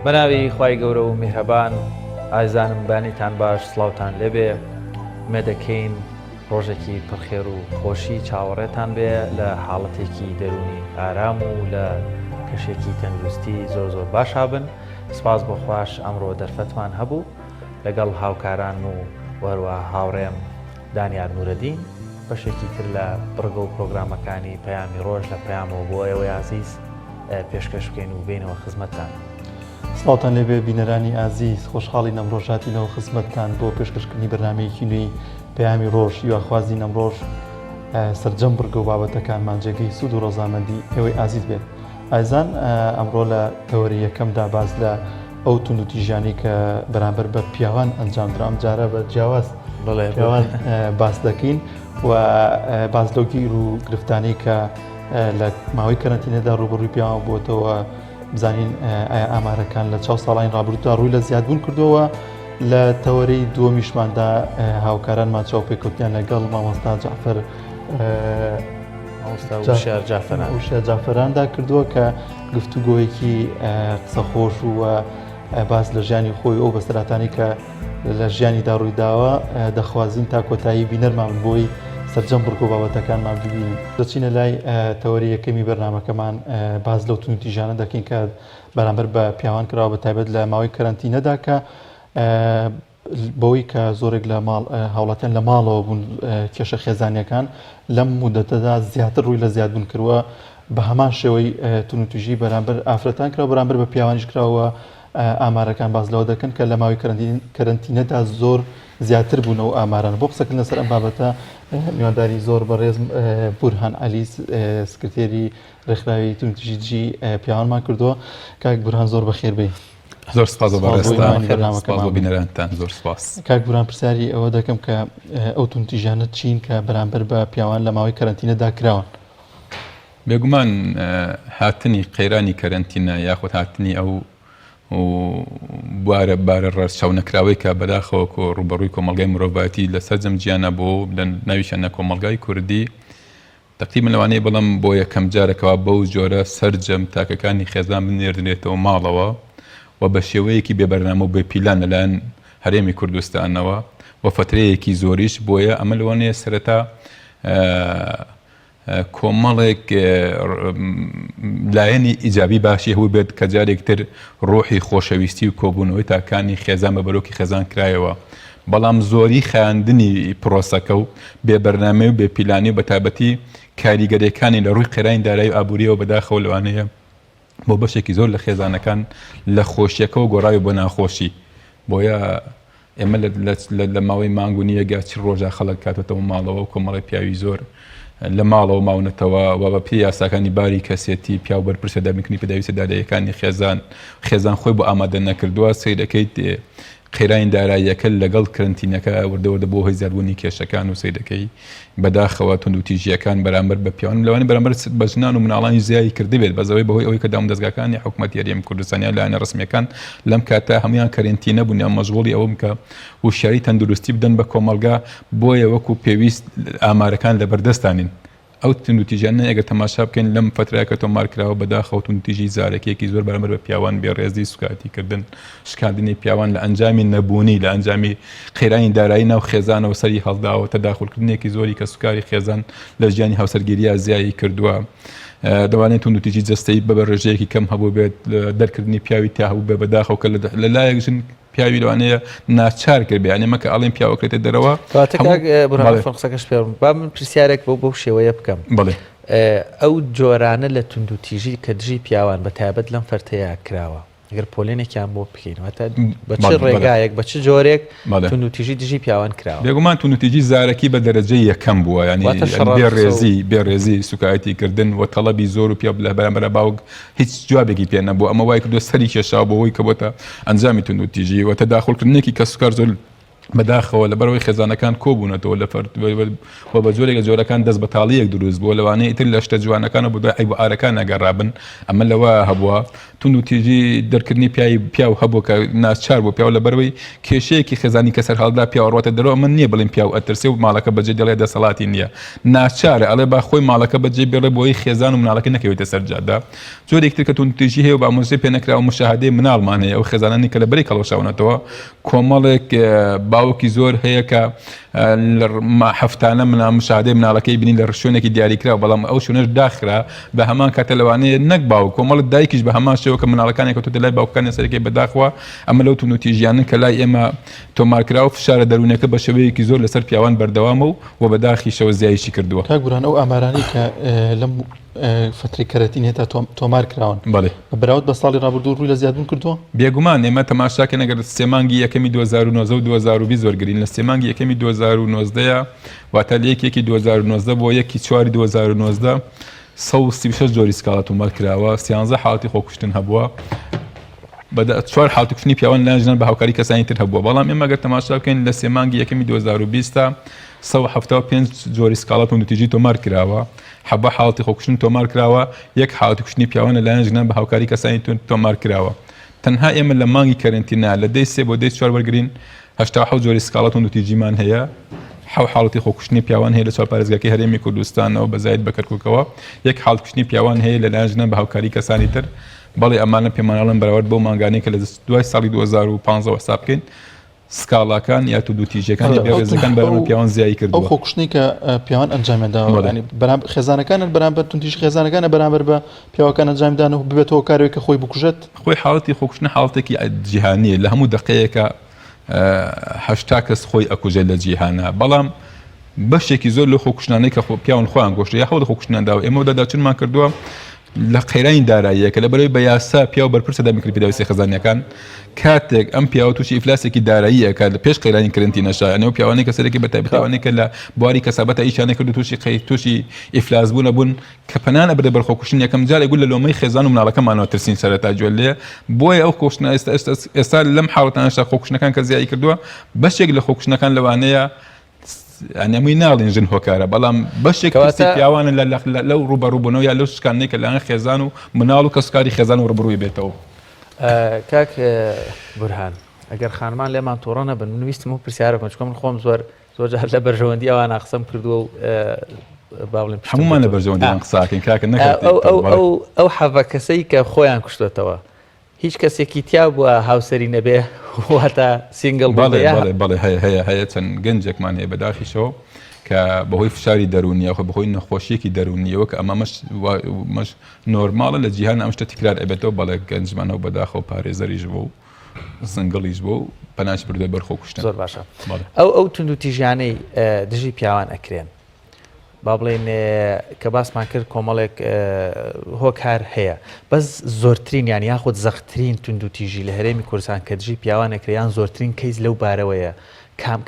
بەناوی خوای گەورە و میهرەبان ئازانم بانیتان باش سڵاوتان لێبێ مێدەکەین ڕۆژێکی پرخێر و خۆشی چاوەڕێتان بێ لە حاڵەتێکی دەرونی ئارام و لە کەشێکی تەندروستی زۆر باشا بن. سپاس بۆ خوش ئەمڕۆ دەرفەتمان هەبوو لەگەڵ هاوکاران و وەروە هاوڕێم دانیار نورەدین بەشێکی تر لە بڕگە و پرۆگرامەکانی پەیامی ڕۆژ لە پەیامەوە بۆ ئێوەی عزیز پێشکەش بکەین و بینەوە خزمەتتان. سڵاوتان لێبێ بینەرانی ئازیز، خۆشحاڵی نەمڕۆژاتینەوە خزمەتتان بۆ پێشکەشکردنی بەرنامەیەکی نوێی پەیامی ڕۆژ یاخوازی نەمڕۆژ سەرجەم بڕگە و بابەتەکانمان جێگەی سوود و ڕۆزامەندی ئێوەی ئازیز بێت. ئایزان ئەمڕۆ لە تەوەری یەکەمدا باز لە ئەو تونند و تیژانی کە بەرامبەر بە پیاوان ئەنجامدرا ئەم جارە بە جیاواز پیاوان باس دەکەین و باز لەو گیر و گرفتانەی کە لە ماوەی کەرەنتینەدا ڕوبەڕووی پیاوان بووەتەوە بزانین ئایا ئامارەکان لە 4 ساڵانی ڕابردوودا ڕووی لە زیادبوون کردووە. لە تەوەرەی دووەمیشماندا هاوکارانمان چاوپێکوتیان لەگەڵ مامۆستا جعفەر وشە جعفەراندا کردووە کە گفتوگۆیەکی قسەخۆش و باس لە ژیانی خۆی ئەو بەسەراتانی کە لە ژیانیدا ڕوویداوە دەخوازیین تا کۆتایی بینەرمان بۆی سەرجەم بڕگە و بابەتەکانمان ببینین. دەچینە لای تەوەری یەکەمی بەرنامەکەمان باز لەو تونند و تیژانە دەکەین کە بەرامبەر بە پیاوان کراوە بە تایبەت لە ماوەی کەرەنتینەدا کە بەوەی کە زۆرێک لە هاوڵاتیان لە ماڵەوە بوون کێشە خێزانیەکان لەم مودەتەدا زیاتر ڕووی لە زیادبوون کردووە بە هەمان شێوەی تونند و تیژی بەرامبەر ئافرەتان کراوە بەرامبەر بە پیاوانیش کراوە. ئامارەکان باز لەوە دەکەن کە لە ماوەی کەرەنتینەدا زۆر زیاتر بوونەوە ئاماران. بۆ قسەکردن لەسەر ئەم بابەتە میوانداری زۆر بەڕێز بورهان عەلی سکرتێری ڕێکخراوی تونند و تیژی پیاوانمان کردووە. کاک بورهان زۆر بەخێر بێ. زۆر سپاس بۆ بینەرانتان. زۆر سپاس. کاک بورهان پرسیاری ئەوە دەکەم کە ئەو تونند و تیژانە چین کە بەرامبەر بە پیاوان لە ماوەی کەرەنتینەدا کراون؟ بێگومان هاتنی قەیرانی کەرەنتینە یاخود هاتنی ئەو بوارە بارە ڕەشەو نەکراوەی کە بەداخەوە ڕوبەڕووی کۆمەڵگای مرۆڤایەتی لەسەر جەمجیانە بۆ لە ناویشانە کۆمەڵگای کوردی تەقریباً لەوانەیە بەڵام بۆ یەکەم جارێکەوە بەو جۆرە سەرجەم تاکەکانی خێزان بنێردرێتەوە ماڵەوە و بە شێوەیەکی بێبەرنامە و بێپیلان لەلایەن هەرێمی کوردستانەوە و فترەیەکی زۆریش بۆیە ئەمە لەوانەیە سەرەتا کۆمەڵێک لایەنی ئیجابی باشی هەوو بێت کە جارێکتر ڕۆحی خۆشەویستی و کۆبوونەوەی تاکانی خێزان بە بەرۆکی خێزان کرایەوە. بەڵام زۆری خاندنی پرۆسەکە و بێبەرنامە و بێپیلانی و بەتابەتی کاریگەریەکانی لە ڕووی قەیرانی دارایی و ئابووریەوە بەداخەوە لەوانەیە بۆ بەشێکی زۆر لە خێزانەکان لە خۆشیەکە و گۆڕاوی بۆ ناخۆشی. بۆیە ئێمە لە ماوەی مانگونی ئەگە چ ڕۆژە خەڵک کاتێتەوە ماڵەوە و کۆمەڵی پیاوی زۆر لە ماڵەوە ماونەتەوە و بە پێی یاساکانی باری کەسێتی پیا و بەرپرسە دابینکردنی پێداویستە دادایەکانی خێزان خۆی بۆ ئامادە نەکردووە سەیرەکەیت قەیرانی داراییەکە لەگەڵ کەرەنتینەکە وردەوردە بۆ هۆی زیادبوونی کێشەکان و سەیرەکەی بەداخەوە تونند و تیژیەکان بەرامبەر بە پیاوان لەوانەیە بەرامبەر بە ژنان و مناڵانی زیایی کردبێت بەزەوەی بەهۆی ئەوەی کە دام دەستگاکانی حکوومەتی هەرێمی کوردستانیان لایەنە ڕسمیەکان لەم کاتە هەمویان کەرەنتینە بوون یان مەشغوڵی ئەوەم کە وشیاری تەندروستی بدەن بە کۆمەلگا بۆیە وەکو پێویست ئامارەکان لەبەردەستانین. ئەو تونند و تیژانە ئەگەر تەماشا بکەین لەم فترەیە تۆمارکراوە بەداخەوە تونند و تیژی زارەکێکی زۆر بەرامبەر بە پیاوان بێڕێزی سوکاتیکردن شکاندنی پیاوان لە ئەنجامی نەبوونی لە ئەنجامی قەیرانی دارایی ناو خێزانەوە سەری هەڵداوە تەداخولکردنێکی زۆری کە سوکاری خێزان لە ژیانی هاوسەرگیریە زیایی کردووە. دەوانێت تونند و تیژی جەستەیی بە ڕێژەیەکی کەم هەبوو بێت دەرکردنی پیاوی تا هەبوو بێ بەداخەوە کە لەلایەک ژن پیاوی لەوانەیە ناچار کرد بێ ئەمە کە ئەڵێن پیاوەکرێتە دەرەوە. قسەکەش پێ با من پرسیارێک بۆ شێوەیە بکەم. بڵێ ئەو جۆرانە لە تونند و تیژی کە دژی پیاوان بە تایبەت لەم فەرتەیە کراوە ئەگەر پۆلێنێکیان بۆ بکەینەوە بە چ ڕێگایەک بە چ جۆرێک تونند و تیژی دژی پیاوان کراوە؟ بێگومان تونند و تیژی زارەکی بە دەرەجەی یەکەم بووە ینی بێڕێزی سوکایەتیکردن و تەڵەبی زۆر و پیا لە بەرامبەر باوک هیچ جوابێکی پێ نەبوو. ئەمە وای کردو سەری کێشاو بۆ هۆی کە بۆتە ئەنجامی تونند و تیژی و تەداخولکردنێکی کە سوکار زۆر بەداخەوە لەبەرەوەی خێزانەکان کۆبوونەتەوە بە جۆرێک لە جۆرەکان دەست بە تاڵیەک دروست بووە لەوانەیە ئیتر لە شتە جوانەکانە بۆ دوای ئەیب ئارەکان ناگەڕابن ئەمە لەوە هەبووە تون و تیژی دەرکردنی پیا و هەبوو کە ناچار بۆ پیا و لەبەرەوەی کێشەیەکی خێزانی کەسەر هەڵدا پیا ڕاتە دەرەوە من نییە بڵێن پیا و ئەترسێ و ماڵەکە بەجێ دەڵێ دەسەڵاتی نییە ناچارە ئەڵێ با خۆی ماڵەکە بەجێ بێڵێ بۆی خێزان و مناڵەکە نەکەوێتە سەرجادا جۆرێکتر کە تون تیژی هەیە و بامۆزی پێ نەکرا و مشاهدەی مناڵمان هەیە ئەو خێزانانی کە لەبەری کەڵەشاونەتەوە کۆمەڵێک باوکی زۆر هەیە کە هەفتانە مشاهدەی مناڵەکەی بینین لە شوێنێکی دیاریکرا بەڵام ئەو شوێنەش داخرا بە هەمان کاتە لەوانەیە نەک باو کۆمەڵت دایکیش بە هەمان شێوە کە مناڵەکانی کە تۆ لای باوکانی سەرەکەی بەداخوا ئەمە لەو تون و تیژیانن کە لای ئێمە تۆمارکرا و فشارە دەروونەکە بە شێوەیەکی زۆر لەسەر پیاوان بەردەوامە و بەداخیشەوە زیایشی کردووە کاک بورهان ئەو ئامارانی کە لەم فتری کەرەتین هێتا تۆمار کراون بەراورد بە ساڵی ڕابردوو ڕووی لە زیادبوون کردووە بێگومان ئێمە تەماشاکە نەگەر سێمانگی یەکەمی 2019 و 2020 وەرگرین لە سێمانگی یەکەمی 2019 واتە لە یەکێکی 2019 بۆ یەکی چواری 2019 136 جۆری سکاڵە تۆمار کراوە 13 حاڵەتی خۆکوشتن هەبووە چوار حاڵەتی کوشتنی پیاوان لەناژنان بە هاوکاری کەسانی تر هەبووە بەڵام ئێمە گەر تەماشا بکەین لە سێمانگی یەکەمی 2020 175 جۆری سکاڵە تون و تیژی تۆمار کراوە حەبە حاڵەتی خۆکوشتن تۆمار کراوە یەک حاڵەتی کوشتنی پیاوانە لایەن ژنان بە هاوکاری کەسانی تۆمار کراوە تەنها ئێمە لە مانگی کەرنتینا لە دەی 3 بۆ دەی 4 وەرگرین 87 جۆری سکاڵە تون و تیژیمان هەیە حەو حاڵەتی خۆکوشتنی پیاوان هەیە لە چوار پارێزگاکەی هەرێمی کوردستانەوە بەزایت بە کەرکووکەوە یەک حاڵەتی کوشتنی پیاوان هەیە لە لایەن ژنان بە هاوکاری کەسانی تر بەڵێ ئەمانە پێمانەڵن بەراورد بۆ مانگانەی کە لە دوای ساڵی 2015 حساب بکەین سکاڵاکان یا تو دووتیژەکانی بێڕێزەکان بەرەمە پیاوان زیایی کردووە ئەو خۆکوشتنی کە پیاوان ئەنجامداوە ینی خێزانەکانن بەرامبەر تونتیژ خێزانەکانە بەرامبەر بە پیاوەکان ئەنجامدان و ببێتەوە کارێک کە خۆی بکوژێت خۆی حاڵەتی خۆکوشتن حاڵەتێکی جیهانیە لە هەموو دقەیەکە 80 کەس خۆی ئەکوژێت لە جیهانە بەڵام بەشێکی زۆر لە خۆکوشتانەی کە پیاوان خۆیان گۆشت یا هەوڵ خۆکوشتنانداوە ئێمە دەداچونمان کردووە لە قەیرانی داراییە کە لەبەرەوەی بە یاسا پیا و بەرپرسە دامکرد پیداویستی خەزانیەکان کاتێک ئەم پیاوە تووشی ئیفلاسێکی داراییە کە لە پێش قەیرانی کەرنتینەشە ئەنێ پیاوانەی کە سەرێکی بەتایبەتەوەی کە لە بواری کەسابەتە ئیشانە کرد و تووشی ئیفلاس بوون کە پەنانە بەدە بەرخۆکوشتن یەکەم جارێک گول لە لۆمەی خێزان و مناڵەکەمانەوە ترسین سەرەتا جوێ لێ بۆیە ئەو خۆکوشتنە ئێستا لەم حاڵەتانەشتا خۆکوشتنەکان کە زیایی کردووە بەشێک لە خۆکوشتنەکان لەوانەیە ئەنەمووی ناڵین ژن هۆکارە بەڵام بەشێک پیاوانە لەو ڕوبەڕووبوونەوە یا لەو شکانەی کە لەیان خێزان و مناڵ و کەسکاری خێزان و ڕوبڕووی بێتەوە کاک بورهان ئەگەر خانمان لێمان تۆڕە نەبن نوویستم و پرسیارە بکەم چکە من خۆم زۆر جار لە بەرژەوەندی ئەوانە قسەم کردووە و باڵێن هەمومان لە بەرژەوەندیمان قساکەین کاکە نەکرد ئەو حەڤە کەسەی کە خۆیان کوشتێتەوە هیچ کەسێکی تیا بووە هاوسەری نەبێ واتە سینگڵ بەڵێ هەیە چەند گەنجێکمان هەیە بەداخیشەوە کە بەهۆی فشاری دەرونیە خۆ بەهۆی نەخۆشیەکی دەرونیەوە کە ئەمەش نۆرماڵە لە جیهان ئەم شتە تکرار ئەبێتەوە بەڵێ گەنجمانەوە بەداخەوە پارێزەریش بوو و سنگڵیش بوو و پەناش بردە بەرخۆکوشتن زۆر باشە ئەو تونند و تیژیانەی دژی پیاوان ئەکرێن با بڵێن کە باسمان کرد کۆمەڵێک هۆکار هەیە بەس زۆرترین یان یاخود زەختترین تونند و تیژی لە هەرێمی کوردستان کە دژی پیاوان ئەکریان زۆرترین کەیس لەو بارەوەیە کام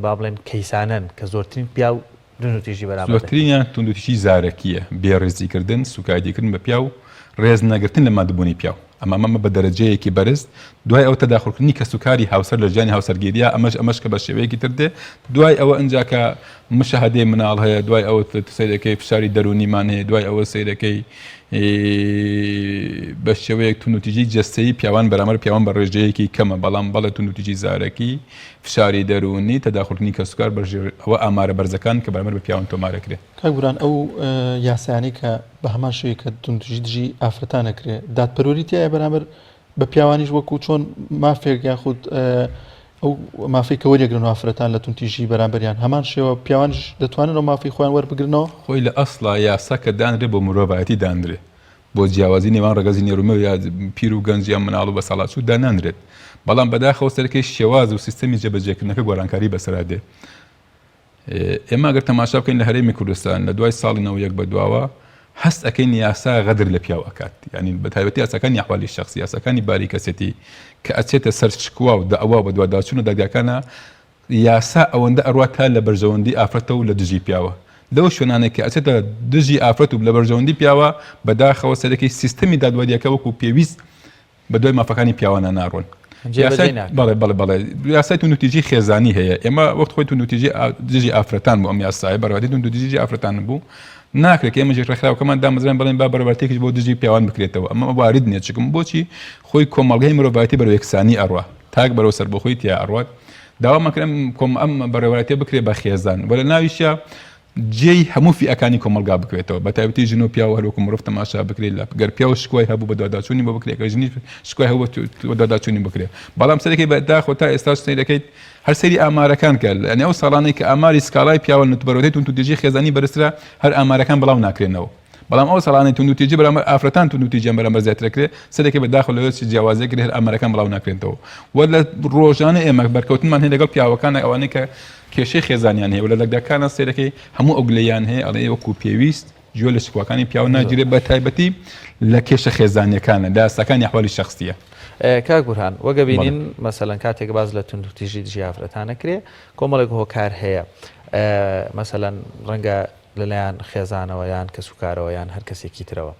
با بڵێن کەیسانن کە زۆرترین پیا و تونند و تیژی بەرامبەر زۆرترینیان تونند و تیژی زارەکیە بێڕێزیکردن سوکایدیکردن بە پیا و ڕێز نەگرتن لە مادەبوونی پیا و ئەمە بە دەرەجەیەکی بەرز دوای ئەو تەداخلکردنی کە سوکاری هاوسەر لە ژیانی هاوسەرگیریە ئەمەش کە بە شێوەیەکی تر دێ دوای ئەوە ئەنجاکە مشاهدەی مناڵ هەیە دوای ئەوە سەیرەکەی فشاری دەرونیمان هەیە دوای ئەوە سەیرەکەی بە شێوەیەک تونند و تیژی جەستەیی پیاوان بەرامبەر پیاوان بە ڕێژەیەکی کەمە بەڵام بەڵێ تونند و تیژی زارەکی فشاری دەرونی تەداخلکردنی کە سوکار ئەوە ئامارە بەرزەکان کە بەرامبەر بە پیاوان تۆمارەکرێت کاک بورهان ئەو یاسایانەی کە بە هەمان شێوەیە کە تونند و تیژی دژی ئافرەتانەکرێت دادپەروەری تایە بەرامبەر بە پیاوانیش وەکو چۆن مافێک یاخود ئەو مافی کە وەرێگرن ئافرەتان لە تونند و تیژی بەرامبەریان هەمان شێوە پیاوانش دەتوانن ئەو مافی خۆیان وەربگرنەوە خۆی لە ئەسڵا یاسا کە دانرێ بۆ مرۆڤایەتی دانرێ بۆ جیاوازی نێوان ڕێگەزی نێرومە یا پیر و گەنج یان مناڵ و بە ساڵاتچوو دانانرێت بەڵام بەداخەوە سەرەکەی شێواز و سیستەمی جێبەجێکردنەکە گۆرانکاری بەسەرادێ ئێمە ئەگەر تەماشا بکەین لە هەرێمی کوردستان لە دوای ساڵی 91 بەدواوە هەست ئەەکەین یاسا غەدر لە پیاو ئەکات یعنی بە تایبەتی یاساکانی ئەحوالی شەخسی یاساکانی باری کەسێتی کە ئەچێتە سەر شکوا و دەئەوا بە دوواداچوونە دەرگاکانە یاسا ئەوەندە ئەڕوات تا لە بەرژەوەندی ئافرەتە و لە دژی پیاوە لەو شوێنانێک کە ئەچێتە دژی ئافرەت و لە بەرژەوەندی پیاوە بەداخەوە سەرەکەی سیستەمی دادوەریەکە وەکو پێویست بە دوای مافەکانی پیاوانە ناڕۆن یاسای تونوتیجی خێزانی هەیە ئێمە وەخت خۆی تونوتیجی دژی ئافرەتان بوو ئەم یاسای بەڕادی تونوتیجی ئافرەتان بوو ناکرێت ئێمە ڕێکخراوەکەمان دامەزران بڵێن با بەرەبەرتێکیش بۆ دژی پیاوان بکرێتەوە ئەمە وارد نییە چکم بۆچی خۆی کۆمەڵگەی مرۆڤایەتی بەرەو یەکسانی ئەڕوا تاک بەرەو سەربەخۆی تیا ئەڕوات داوامەکرم کۆم ئەم بەڕێوەتی بکرێ بە خێزان وە لە ناویشە جێی هەموو فئەکانی کۆمەلگا بکرێتەوە بە تایبەتی ژن و پیا و هەروەکو مرۆڤ تەماشا بکرێت لە گەر پیا و شکۆی هەبوو بە داداچوونی بۆ بکرێت کە ژنی شکۆی هەبوو بە داداچوونی بکرێت بەڵام سەرەکەی بەداخۆ تا ئێستا سەیری دەکەیت هەر سەیری ئامارەکان کرد لەنێ ئەو ساڵانەی کە ئاماری سکاڵای پیاوە نوتبەرەوەی تونوتیجی خێزانی بەرزترە هەر ئامارەکان بڵاو ناکرێنەوە بەڵام ئەو ساڵانەی تونوتیجی بەرامبەر ئافرەتان تونوتیجیان بەرامبەر زیاترەکرێت سەرەکەی بەداخۆ لەوێ جیاوازی کرێت هەر ئامارەکان بڵاو ناکرێنەوە و لە ڕۆژانە ئێمە بەرکەوتنمان هەیە لەگەڵ پیاوەکان ئەوانەی کە کێشەی خێزانیان هەیە و لە لەگدەکانە سەرەکەی هەموو ئەو گلەیان هەیە ئەڵێ وەکو پێویست گوێ لە شکوەکانی پیاوە ناگیرێت بە تایبەتی لە کێشە خێزانیەکانە لە ئاستەکانی ئەحوالی شەخسیە کاک بورهان وەگە بینین مەسەلەن کاتێک باز لە تونوتیژی دژی ئافرەتانە کرێ کۆمەڵێک هۆکار هەیە مەسەلەن ڕەنگە لەلایەن خێزانەوە یان کەس و کارەوە یان هەر کەسێکی ترەوە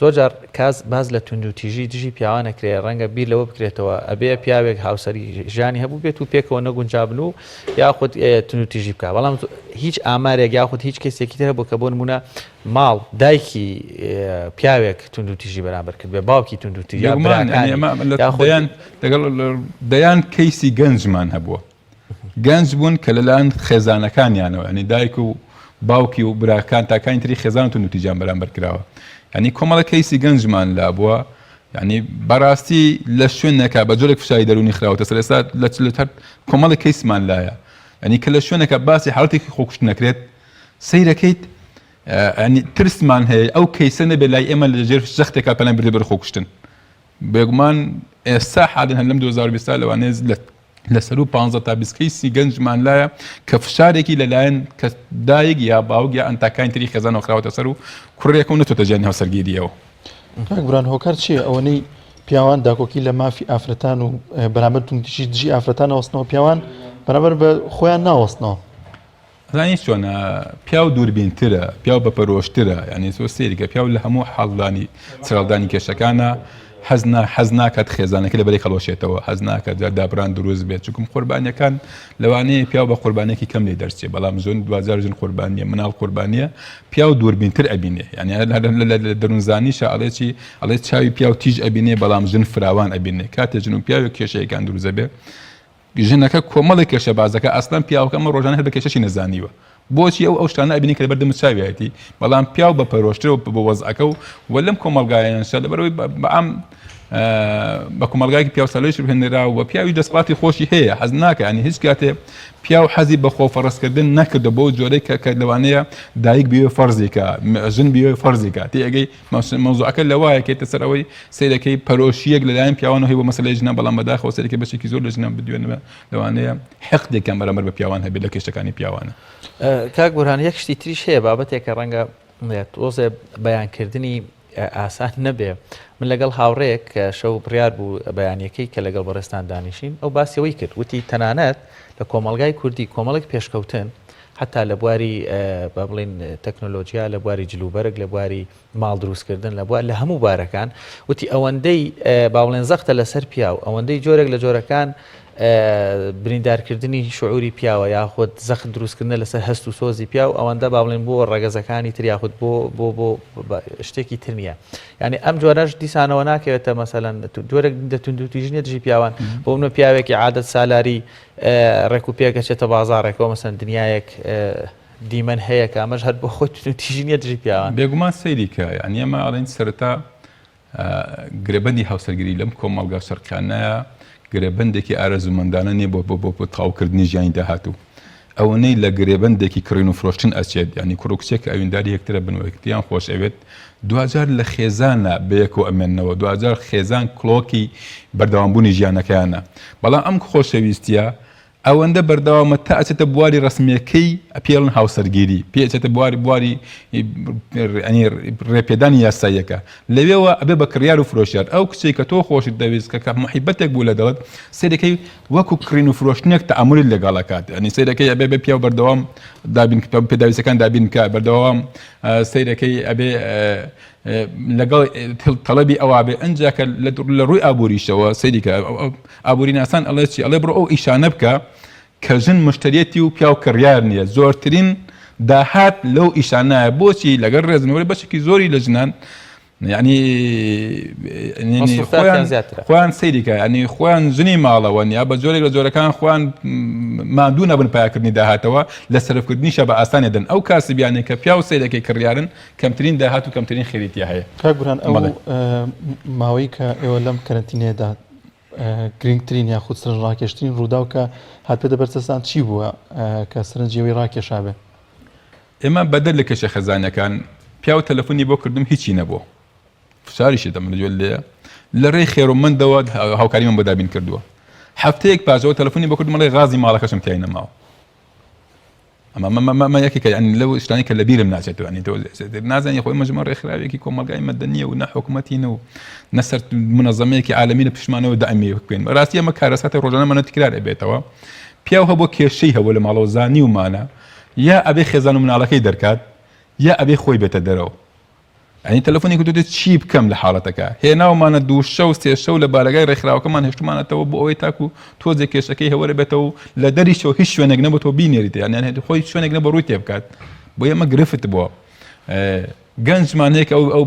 زۆر جار کاس باز لە تونوتیژی دژی پیاوانە کرێ ڕەنگە بیر لەوە بکرێتەوە ئەبێ پیاوێک هاوسەری ژیانی هەبوو بێت و پێکەوە نەگونجابن و یاخود تونوتیژی بکە بەڵام هیچ ئامارێک یاخود هیچ کەسێکی ترە بۆ کە بۆ نمونە ماڵ دایکی پیاوێک تونوتیژی بەرامبەر کرد بێ باوکی تونوتیژی دەیان کەیسی گەنجمان هەبووە گەنج بوون کە لەلایەن خێزانەکانیانەوە ینی دایک و باوکی و براکان تاکانی تری خێزان و تونوتیجیان بەرامبەر کراوە ینی کۆمەڵە کەیسی گەنجمان لابووە ینی بەڕاستی لە شوێنێکە بە جۆرێک فشاری دەرونی خراوەتە سەر ئێستا لە کۆمەڵی کەیسمان لایە ینی کە لە شوێنێکە باسی حاڵەتێکی خۆکوشت نەکرێت سەیرەکەیت ینی ترسمان هەیە ئەو کەیسە نەبێ لای ئێمە لە ژێر شەختێکا پەلان بردێ بەر خۆکوشتن بێگومان ئێستا حادن هەن لەم 2020 لەوانەیە لەسەر و 15 تا 20 کەیسی گەنجمان لایە کە فشارێکی لەلایەن کە دایک یا باوک یا ئەنتاکانی تری خێزانەوە خراوەتە سەر و کوڕێکەکە نەتۆتە ژیانی هاوسەرگیریەوە گوران هۆکار چییە ئەوەنەی پیاوان داکۆکی لە مافی ئافرەتان و بەرامبەر تونوتیژی دژی ئافرەتان ئەوەستنەوە پیاوان بەرامبەر بە خۆیان ناوەستنەوە زانی چۆنە پیا و دووربینترە پیا و بەپەرۆشترە یعنی تۆ سێریکە پیا و لە هەموو حاڵدانی سەرڵدانی کێشەکانە حەز ناکات خێزانەکە لە بەری هەڵۆشێتەوە حەز ناکات دابران دروست بێت چونکم قوربانیەکان لەوانەیە پیا بە قوربانێکی کەم لێ دەرچێ بەڵام زۆن 2000 ژن قوربانیە مناڵ قوربانیە پیا و دووربینتر ئەبینێ یعنی لە دەروونزانیشە ئەڵێکی ئەڵێ چاوی پیا و تیژ ئەبینێ بەڵام ژن فراوان ئەبینێ کاتێ ژن و پیاوێک کێشەیەکان دروزە بێ ژنەکە کۆمەڵی کێشە بازەکە ئەسڵان پیاوەکە ئەمە ڕۆژانە هەر بە کێشەشی نەزانیوە بۆچی ئەو شتانە ئەبینی کە بەردەم چاویەتی بەڵام پیا و بە پەرۆشترەوە بە وەزعەکە و وەلەم کۆمەڵگایەنشە لەبەرەوەی بەعام بە کۆمەلگایکی پیاوسەلەیش هێنرا و پیاوی دەسەڵاتی خۆشی هەیە حەز ناکە ینی هیچ کاتێ پیا و حەزی بە خۆفەڕستکردن نەکردە بۆ جۆرەی کە لەوانەیە دایک بێ فەرزێکە ژن بێ فەرزێکە تێگەی مەوزوعەکە لەوایە کێتە سەر ئەوەی سیرەکەی پەرۆشیەک لەلایەن پیاوان هەیە بۆ مەسەلەی ژنە بەڵام بەداخەوە سەرەکە بەشێکی زۆر لە ژنان بدوێنەوە لەوانەیە حەقێکیان بەرامبەر بە پیاوان هەبێت لە کێشەکانی پیاوانە کاک بورهان یەک شتی تریش هەیە بابەتێکە ڕەنگە تۆزێ بەیانکردنی ئاسان نەبێ من لەگەڵ هاوڕێک کە شەو بڕیار بوو بەیانیەکەی کە لەگەڵ بەڕێستان دانیشین ئەو باسیەوەی کرد وتی تەنانەت لە کۆمەلگای کوردی کۆمەڵێک پێشکەوتن حتا لە بواری با بڵین تەکنۆلۆژیا لە بواری جلوبەرگ لە بواری ماڵ دروستکردن لە هەموو بارەکان وتی ئەوەندەی باوڵێن زەختە لەسەر پیاو ئەوەندەی جۆرێک لە جۆرەکان بریندارکردنی شعوری پیاوە یاخود زەخت دروستکردن لەسەر هەست و سۆزی پیا و ئەوەندە باڵێن بۆ ڕەگەزەکانی تر یاخود بۆ شتێکی تر نییە یعنی ئەم جۆرەش دیسانەوە ناکەوێتە مەسەلەن جۆرێک دەتونتیژنیە دژی پیاوان بۆ منە پیاوێکی عادەت سالاری ڕێک و پێگەچێتە بازارێکەوە مەسەن دنیایەک دیمەن هەیە کە ئەمەش هەر بۆ خۆی تونتیژنیە دژی پیاوان بێگومان سەیریکە یعنی ئەمە ئەڵێن سەرەتا گرێبەندی هاوسەرگیری لەم کۆمەڵگا شەرقیانەیە گرێبەندێکی ئارەزومەندانە نیە بۆ تاوکردنی ژیانی داهاتوو ئەوەنەی لە گرێبەندێکی کڕین و فرۆشتن ئەچێت ینی کوڕ و کچێک ئەوینداری یەکترە بنەوەیەکتیان خۆش ئەوێت 2000 لە خێزانە بەیەکەوە ئەمێننەوە 2000 خێزان کڵۆکی بەردەوامبوونی ژیانەکەیانە بەڵام ئەم خۆشەویستیە ئەوەندە بەردەوامە تا ئەچێتە بواری ڕسمیەکەی ئەپێڵن هاوسەرگیری پێچێتە بواری ڕێپێدانی یاساییەکە لەوێەوە ئەبێ بە کڕیار و فرۆشیار ئەو کچێک کە تۆ خۆشت دەویست کە محیبەتێک بوو لە دەڵت سێرەکەی وەکو کڕین و فرۆشتنێک تەعاملی لەگەڵەکات ئەنی سێرەکەی ئەبێ بە پیا و بەردەوام دابین پێداویستەکان دابین کە بەردەوام سیرەکەی ئەبێ لەگەڵ تەڵەبی ئەوا بێ ئەنجا کە لە ڕووی ئابووریشەوە سەیریکە ئابووری ناسان ئەڵێ چی ئەڵێ بڕۆ ئەو ئیشانە بکە کە ژن مشتریەتی و پیا و کڕیار نییە زۆرترین داهات لەو ئیشانایە بۆچی لەگەڵ ڕێزنەوەی بەشێکی زۆری لە ژنان یعنی خۆیان سەیریکە ینی خۆیان ژنی ماڵەوە نیا بە جۆرێک لە جۆرەکان خۆیان مادوو نەبن پایکردنی داهاتەوە لە سەرفکردنیشە بە ئاسانی دەن ئەو کاسبیانێک کە پیا و سەیرەکەی کڕیارن کەمترین داهات و کەمترین خێریتیا هەیە. کاگوران ئەو ماوەی کە ئێوە لەم کەرەنتینێدا گرنگترین یاخود سرنج ڕاکێشترین ڕوودا و کە هاتبێتە بەرچەسان چی بووە کە سرنجیەوەی ڕاکێشابێ؟ ئێمە بەدەر لە کەشە خەزانەکان پیا و تەلەفۆنی بۆ کردم هیچی نەبووە فشاریشی دەمە جوێ لێە لە ڕێی خێرۆمەندەوە هاوکاری من بەدابین کردووە هەفتەیەک پاژەوە تەلەفۆنی بۆ کردم مەڵێ غازی ماڵەکەشم تیای نەماوە ئەمە یەکێکە ینی لەو شتانی کە لە بیرم ناچێتەوە ینی نازانی خۆی مەژمە ڕێکخراوێکی کۆمەلگای مەدەنیە و نە حکوومەتینە و نەسەر منەظەمەیەکی عالەمی لە پشمانەوە دائمی بکوێن ڕاستی ئەمە کارەساتە ڕۆژانە منە تکرار ئەبێتەوە پیا هەبوو کێشەی هەبوو لە ماڵەوە زانی ومانە یا ئەبێ خێزان و مناڵەکەی دەرکات یا ئەبێ خۆی بێتە دەرەوە ئەنی تەلەفۆنی کردوێت چی بکەم لە حاڵەتەکە هێناومانە دوو شەو سێ شەو لە بارگای ڕێکخراوەکەمان هێشتمانەتەوە بۆ ئەوەی تاکو تۆزێک کێشەکەی هەوەرە بێتەوە و لە دەریشەوە هیچ شوێنێک نەبێت تۆ بینێریت یانیان خۆی شوێنێک نە بە ڕووی تێ بکات بۆ ئێمە گرفت بووە گەنجمان هەیە ئەو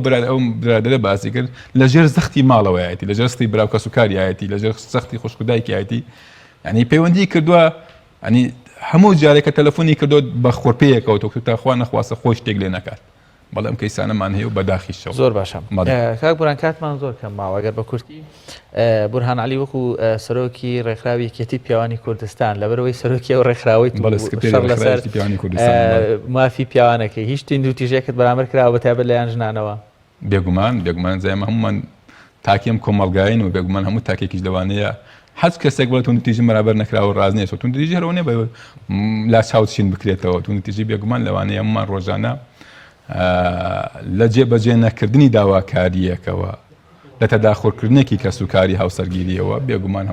برادرە باسی کرد لە ژێر زەختی ماڵەوەیەتی لە ژێر سختی براو کەسوکاریایەتی لە ژێر سەختی خوشکودایکیایەتی ینی پەیوەندی کردووە ئەنی هەموو جارێکە تەلەفۆنی کردو بە خۆرپەیەکەوە تا خوا نەخواسە خۆی شتێک لێ نەکات بەڵام کەیسانەمان هەیە و بەداخیشەوە زۆر باشە کاک بورهان کاتمان زۆر کەم ماوە ئەگەر بە کورتی بورهان عەلی وەکو سەرۆکی ڕێکخراوی یەکێتی پیاوانی کوردستان لەبەرەوەی سەرۆکی ئەو ڕێکخراوەی مافی پیاوانەکەی هیچ تین و تیژێکت بەرامبەر کراوە بەتایبەت لەیان ژنانەوە بێگومان زایمە هەمومان تاکیم کۆمەڵگاین و بێگومان هەموو تاکێکیش لەوانەیە هەچ کەسێک بڵێت تون تیژی بەرابەر نەکراوە ڕاز نییە تون تیژی هەرەوە نیە بە لا چاوچین بکرێتەوە تون تیژی بێگومان لەوانەیە هەمومان ڕۆژانە لە جێبەجێ نەکردنی داواکاریەکەوە لە تەداخورکردنێکی کەسوکاری هاوسەرگیریەوە بێگومان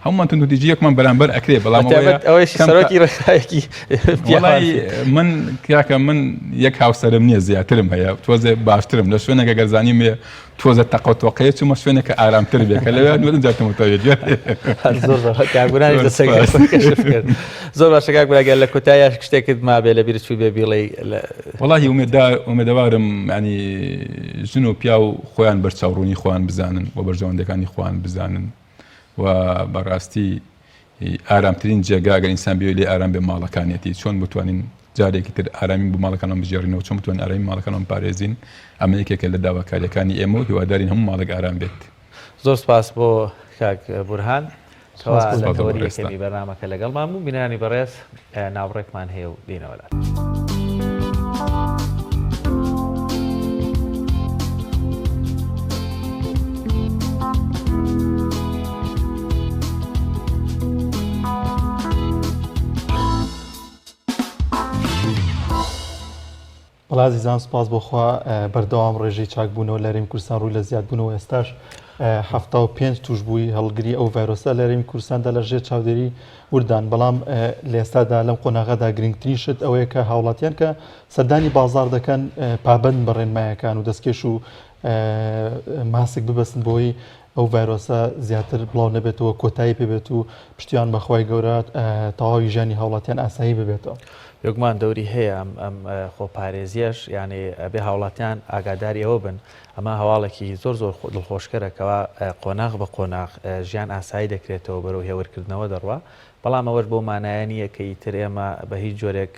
هەمومان تون تیژی یەکمان بەرامبەر ئەکرێ بەڵام سەرۆکی ڕێکخراوێکی من کاکە من یەک هاوسەرم نییە زیاترم هەیە تۆزێ باشترم لە شوێنێکە گەرزانیم تۆزە تەقەتۆقەیە چوومە شوێنێکە ئارامتر بێکە لەوێ زۆر باشە کاک بورهان لە کۆتاییش شتێکت ما بێ لە بیرت چووی بێ بیڵێ وەڵاهی ئومێدەوارم ینی ژن و پیا و خۆیان بەرچاوڕوونی خۆیان بزانن و بەرژەوەندەکانی خۆیان بزانن و بەڕاستی ئارامترین جێگا ئەگەر ئینسان بێ لێ ئارام بێ ماڵەکانێتی چۆن بتوانین جارێکی تر ئارامی بۆ ماڵەکانمان بژێڕینەوە چۆن بتوانین ئارامی ماڵەکانمان پارێزین ئەمە یەکێکە لە داواکاریەکانی ئێمە و هیوادارین هەموو ماڵێک ئارام بێت. زۆر سپاس بۆ کاک بورهان کەوا لە تەوەری یەکەمی بەرنامەکە لەگەڵمان بوو بینانی بەڕێز ناوڕێکمان هەیە و دێنەوە لات. بەڵازیزان سپاس بۆخوا بەردەوام ڕێژەی چاکبوونەوە لە هەرێمی کوردستان ڕووی لە زیادبوونەوە ئێستاش 75 توش بووی هەڵگری ئەو ڤایرۆسە لە هەرێمی کوردستاندا لە ژێر چاودێری وردان بەڵام لە ئێستادا لەم قۆناغەدا گرنگترین شت ئەوەیە کە هاوڵاتیان کە سەردانی بازار دەکەن پابەند بە ڕێنمایەکان و دەستکێش و ماسک ببەستن بۆی ئەو ڤایرۆسە زیاتر بڵاو نەبێتەوە کۆتایی پێبێت و پشتیان بەخوای گەورە تەواوی ژیانی هاوڵاتیان ئاسایی ببێتەوە. یۆکمان دەوری هەیە ئەم خۆپارێزیەش یعنی بێ هاوڵاتیان ئاگاداری ئەوە بن ئەمە هەواڵێکی زۆر دڵخۆشکەرەکەوە قۆناغ بە قۆناغ ژیان ئاسایی دەکرێتەوە بەرەو هێورکردنەوە دەڕوا بەڵام ئەوەش بۆ مانایە نییە کە ئیتر ئێمە بە هیچ جۆرێک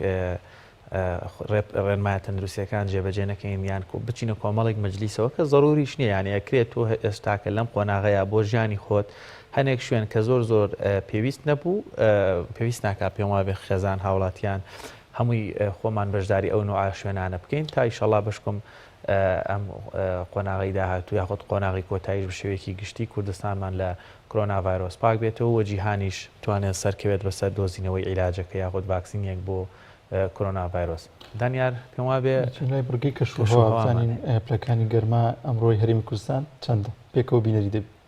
ڕێنمایە تەندروستیەکان جێبەجێ نەکەین یان بچینە کۆمەڵێک مەجلیسەوە کە ضروریش نییە یعنی ئەکرێت تۆ ئێستاکە لەم قۆناغەیە بۆ ژیانی خۆت هەنێک شوێن کە زۆر پێویست نەبوو پێویست ناکا پێم وابێ خێزان هاوڵاتیان هەمووی خۆمان بەشداری ئەو نوع شوێنانە بکەین تا ئیشەڵا بشکم ئەم قۆناغی داهاتوو یاخود قۆناغی کۆتاییش بە شێوەیەکی گشتی کوردستانمان لە کۆرۆنا ڤایرۆس پاک بێتەوە و جیهانیش توانێت سەرکەوێت بەسەر دۆزینەوەی عیلاجەکە یاخود ڤاکسینێک بۆ کۆرۆنا ڤایرۆس. دانیار پێم وابێ لای بڕگەی کەشوهەوا بزانین پلەکانی گەرما ئەمڕۆی هەرێمی کوردستان چەندە پێکەوە بینەری دەبێت.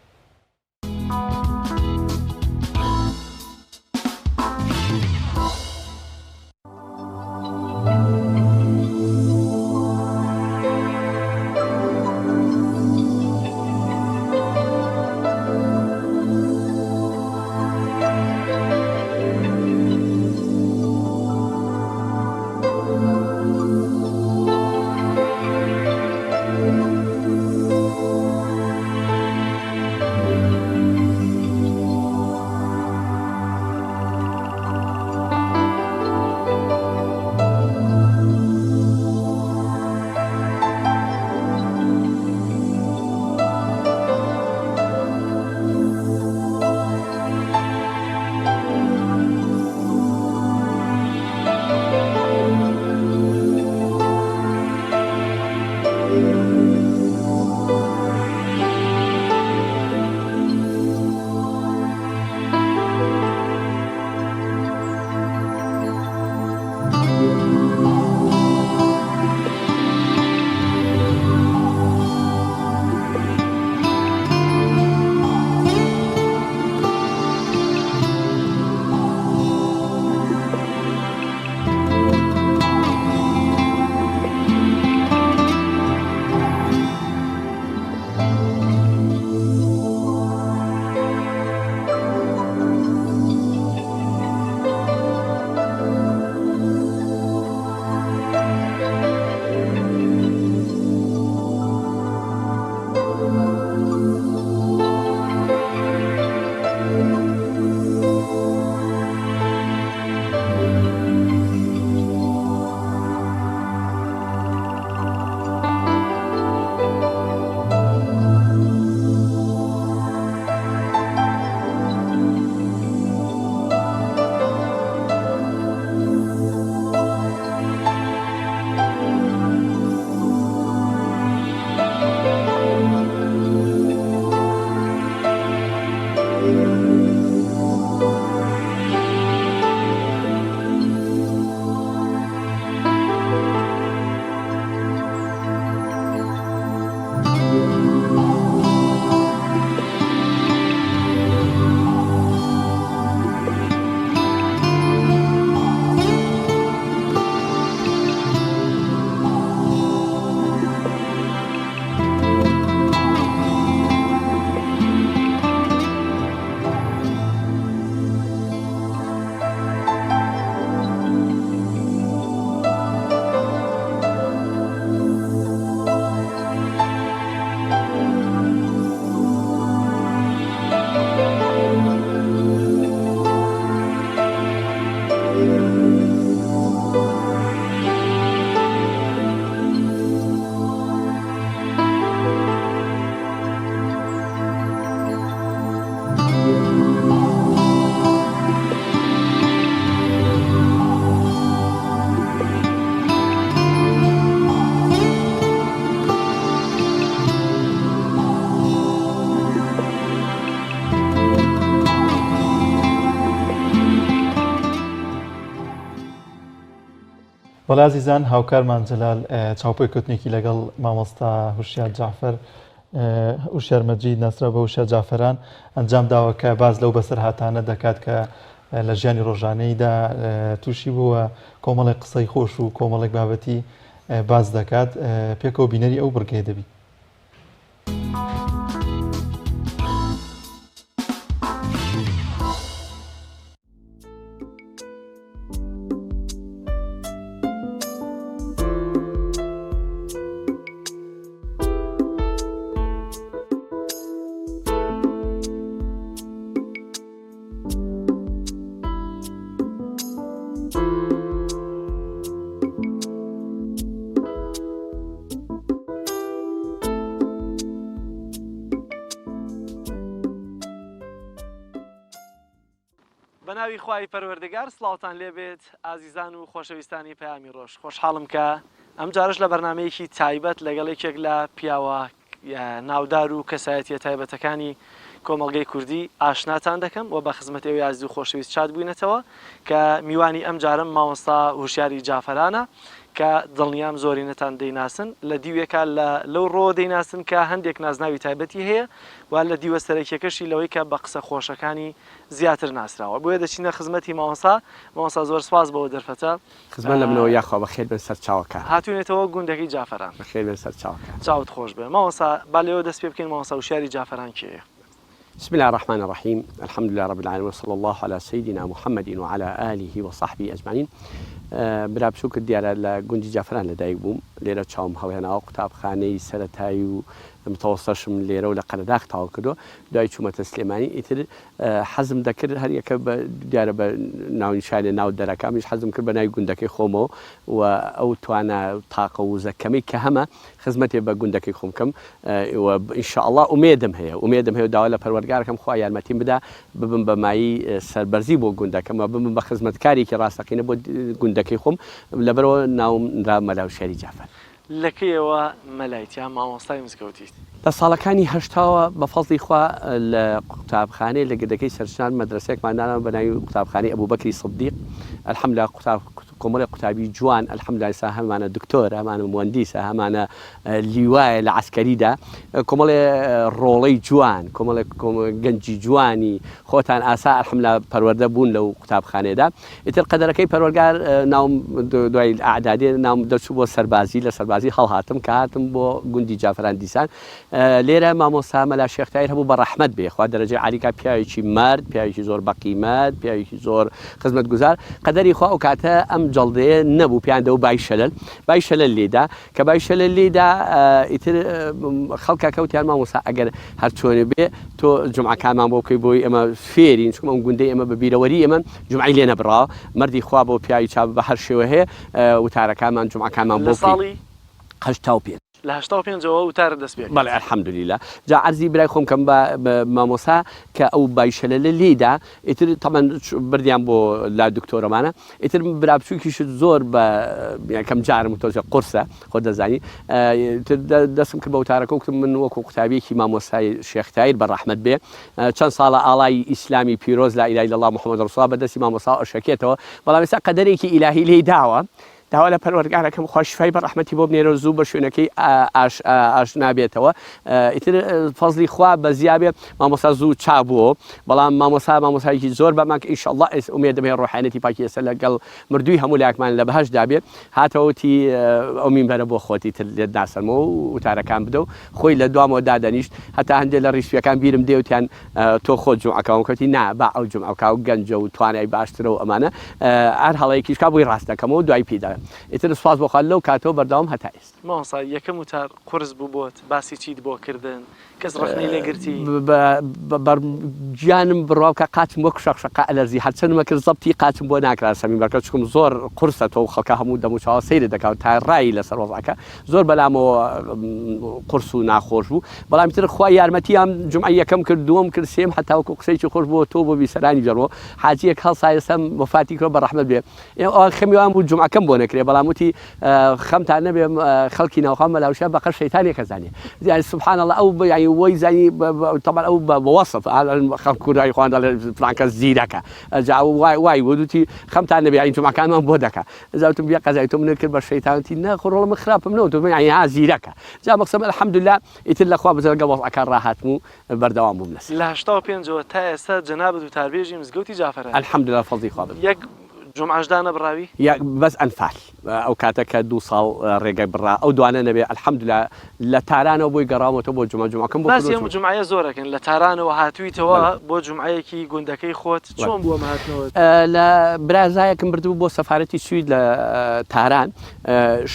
بەڵازیزان هاوکارمان جەلال چاوپۆی کەوتنێکی لەگەڵ مامۆستا هوشیار جعفەر هوشیار مەجید ناسرا بە هوشیار جعفەران ئەنجام داوە کە باز لەو بەسەر هاتانە دەکات کە لە ژیانی ڕۆژانەیدا تووشی بووە کۆمەڵێک قسەی خۆش و کۆمەڵێک بابەتی باز دەکات پێکەوە بینەری ئەو بڕگەیە دەبی. بەناوی خوای پەروەردگار سڵاوتان لێبێت ئازیزان و خۆشەویستانی پەیامی ڕۆژ خۆشحاڵم کە ئەم جارش لە بەرنمەیەکی تایبەت لەگەڵ یەکێک لە پیاوە ناودار و کەسایەتیە تایبەتەکانی کۆمەڵگەی کوردی ئاشناتان دەکەم و بە خزمەت ئێوەی ئازیز و خۆشەویست چات بووینەتەوە کە میوانی ئەم جارم مامۆستا هوشیاری جعفەرانە کە دڵنیام زۆرینەتان دەیناسن لە دیوێکە لەو ڕۆ دەیناسن کە هەندێک نازناوی تایبەتی هەیە و لە دیوە سەرەکیەکەشی لەوەی کە بە قسە خۆشەکانی زیاتر ناسراوە بۆیە دەچینە خزمەتی مامۆستا زۆر سپاس بەوە دەرفەتە خزمەت لە منەوە یاخوا بەخێر بن سەر چاوەکە هاتوونێتەوە گوندەکەی جعفەران بەخێر بن سەر چاوەکە چاوت خۆش بێ مامۆستا با لێەوە دەست پێ بکەین مامۆستا هوشیاری جعفەران کێیە بسم الله الرحمن الرحيم الحمد لله رب العالمين وصلى الله على سيدنا محمد وعلى آله وصحبه أجمعين برا بچووکە دیارە لە گوندی جعفەران لەدایک بووم لێرە چاوم هەوێناوە قوتابخانەی سەرەتایی و متەوەسەتشم لێرە و لە قەرەداغ تاوا کردو دوای چوومەتە سلێمانی ئیتر حەزم دەکرد هەر یەکە دیارە بە ناونیشانێ ناو دەرەکەمیش حەزم کرد بە ناوی گوندەکەی خۆمەوە و ئەو توانە تاقە و زەکەمەی کە هەمە خزمەتێ بە گوندەکەی خۆم کەم ئینشاءالله ئومێدم هەیە و داوا لە پەروەردگارەکەم خوا یارمەتیم بدا ببم بە مایی سەربەرزی بۆ گوندەکەم و ببم بە خزمەتکارێکی ڕاستەقینە بۆ گوندەکەی خۆم لەبەرەوە ناوم را مەلا هوشیاری جعفەر لەکەیەوە مەلایتیان مامۆستای مزگەوتیت لە ساڵەکانی هەشتاوە بە فەزڵی خوا لە قوتابخانەی لە گردەکەی سەرچان مەدرسەیەکماندانەوە بە ناوی قوتابخانەی ئەبوبەکری سیدیق الحەمدوللا کۆمەڵی قوتابی جوان الحەمدوللا ئێستا هەمانە دکتۆرە هەمانە مهندسە هەمانە لیوایە لە عسکەریدا کۆمەڵێ ڕۆڵەی جوان کۆمەڵێک گەنجی جوانی خۆتان ئاسا الحەمدوللا پەروەردە بوون لەو قوتابخانەیەدا ئیتر قەدەرەکەی پەروەردگار ناوم دوای ئەعدادی ناوم دەچوو بۆ سەربازی لە سەربازی هەڵهاتم کە هاتم بۆ گوندی جعفەران دیسان لێرە مامۆستا مەلا شێختایر هەبوو بە ڕەحمەت بێ خوا دەرەجەی عالیکا پیاوێکی مرد پیاوێکی زۆر بەقیمەت پیاوێکی زۆر خزمەتگوزار قەدەری خوا ئەو کاتە ئەم جەڵدەیە نەبوو پیان دەوە بای شەلەل لێدا کە بای شەلەل لێدا ئیتر خەڵکا کەوتیان مامۆستا ئەگەر هەر چۆنێ بێ تۆ جومعەکانمان بۆ بکەی بۆی ئەمە فێرین چونکە ئەم گوندەی ئەمە بە بیرەوەری ئەمە جومعەی لێ نەبڕاوە مەردی خوا بۆ پیاوی چاو بە هەر شێوە هەیە وتارەکانمان جومعەکانمان بۆ ساڵی 85 لە 85ەوە وتارە دەست پێ بەڵێ الحەمدوللیلا جا عەرزی برای خۆم کەم بە مامۆستا کە ئەو بایشەلە لە لێدا ئیتر تەمەن بردیان بۆ لا دکتۆرەمانە ئیتر برا بچووکیشت زۆر بە کەم جارم تۆزە قورسە خۆ دەزانی دەستم کرد بە وتارەکە وتم من وەکو قوتابیەکی مامۆستای شێختایر بە ڕەحمەت بێ چەند ساڵە ئاڵای ئیسلامی پیرۆز لا ئیلاهە ئیلەڵڵاه محەممەد ڕەسوڵ بەدەستی مامۆستا ئەشەکێتەوە بەڵام ئێستا قەدەرێکی ئیلاهی لێی داوە داوا لە پەروەردگارەکەم خوا شیفای بە ڕەحمەتی بۆ بنێرە زوو بە شوێنەکەی ئاشنا بێتەوە ئیتر فەزڵی خوا بەزیا بێ مامۆستا زوو چابووە بەڵام مامۆسایەکی زۆر بەمانکە ئینشەڵڵا ئومێدەم هەیە ڕۆحانەتی پاکی ئێستا لەگەڵ مردووی هەموو لایەکمان لە بەهەشدا بێت هاتەوەتی ئەو مینبەرە بۆ خۆتی تر لێت ناسەرمەوە و وتارەکان بدە و خۆی لە دوامەوە دادەنیشت هەتا هەندێک لە ڕیشتیەکان بیرم دێوتیان تۆ خۆت جومعەکەوم کەوتی نا با ئەو جومعەکە و گەنجە و توانای باشترە و ئەمانە هەر هەڵەیەکیش کا بۆی ڕاستەکەمەوە دوای پیدا ئیتر سوپاس بۆ خوا لەو کاتەوە بەردەوام هەتا ئێستا مامۆستا یەکەم وتار قورس بوو بۆت باسی چیت بۆ کردن کەس ڕخنەی لێگرتی گیانم بڕاوکە قاچم وەک شەقشەقا ئەلەرزی هەرچەندمە کرد زەبتی قاچم بۆ ناکرا سەمین بەرکە چکم زۆر قورسەتەوە خەڵکە هەموو دەموچاوە سەیرە دەکەوت تا ڕایی لەسەر وەزعەکە زۆر بەلامەوە قورس و ناخۆش بوو بەڵام تر خوا یارمەتیام جومعەی یەکەم کرد دووەم کرد سێم هەتا وەکو قسەیکی خۆش بۆ تۆ بۆ بیسەرانی جەڕۆ حاجیەک هەڵسا ئێستا وەفاتی کرد بە ڕەحمەت بێ خەمیوان بوو جومعەکەم بۆ نەکرێ بەڵام وتی خەمتان نەبێ خەڵکی ناوخوا مەلاوشە بەقەر شەیتانێک کەزانێ يعني سبحان الله ئەو يعني وەی زانی طبعا ئەو بەوەصف خەڵک کوردایی خواندا لە فلان کەس زیرەکە جا وای وەدوتی خەمتان نەبێ يعني جومعەکانمان بۆ دەکا زاوتم بیا قەزای تۆ منە کرد بە شەیتانتی نەخۆڕۆڵە من خراپم نەوە تۆ يعني ها زیرەکە جا مەقسەم الحەمدولله ئیتر لەخوا بەزەرگە وەڵعەکان ڕاهاتم و بەردەوام بووم لەسەر لە 85 تا ئێستا جەنابەت وتاربێژی مزگەوتی جافەرە الحەمدولله فەزڵی خوا بێت یەک جمعەشدا نەبڕاوی بەس ئەنفال ئەو کاتەکە 2 ساڵ ڕێگەی بڕا ئەو دوانە نەبێ الحەمدولله لە تارانەوە بۆی گەڕامەوە بۆ جومعەکەم باسی ئەم جومعەیە زۆرەکەن لە تارانەوە هاتوویتەوە بۆ جومعەیەکی گوندەکەی خۆت چۆن بووە هاتنەوە لە برازایەکم بردبوو بۆ سەفارەتی سوید لە تاران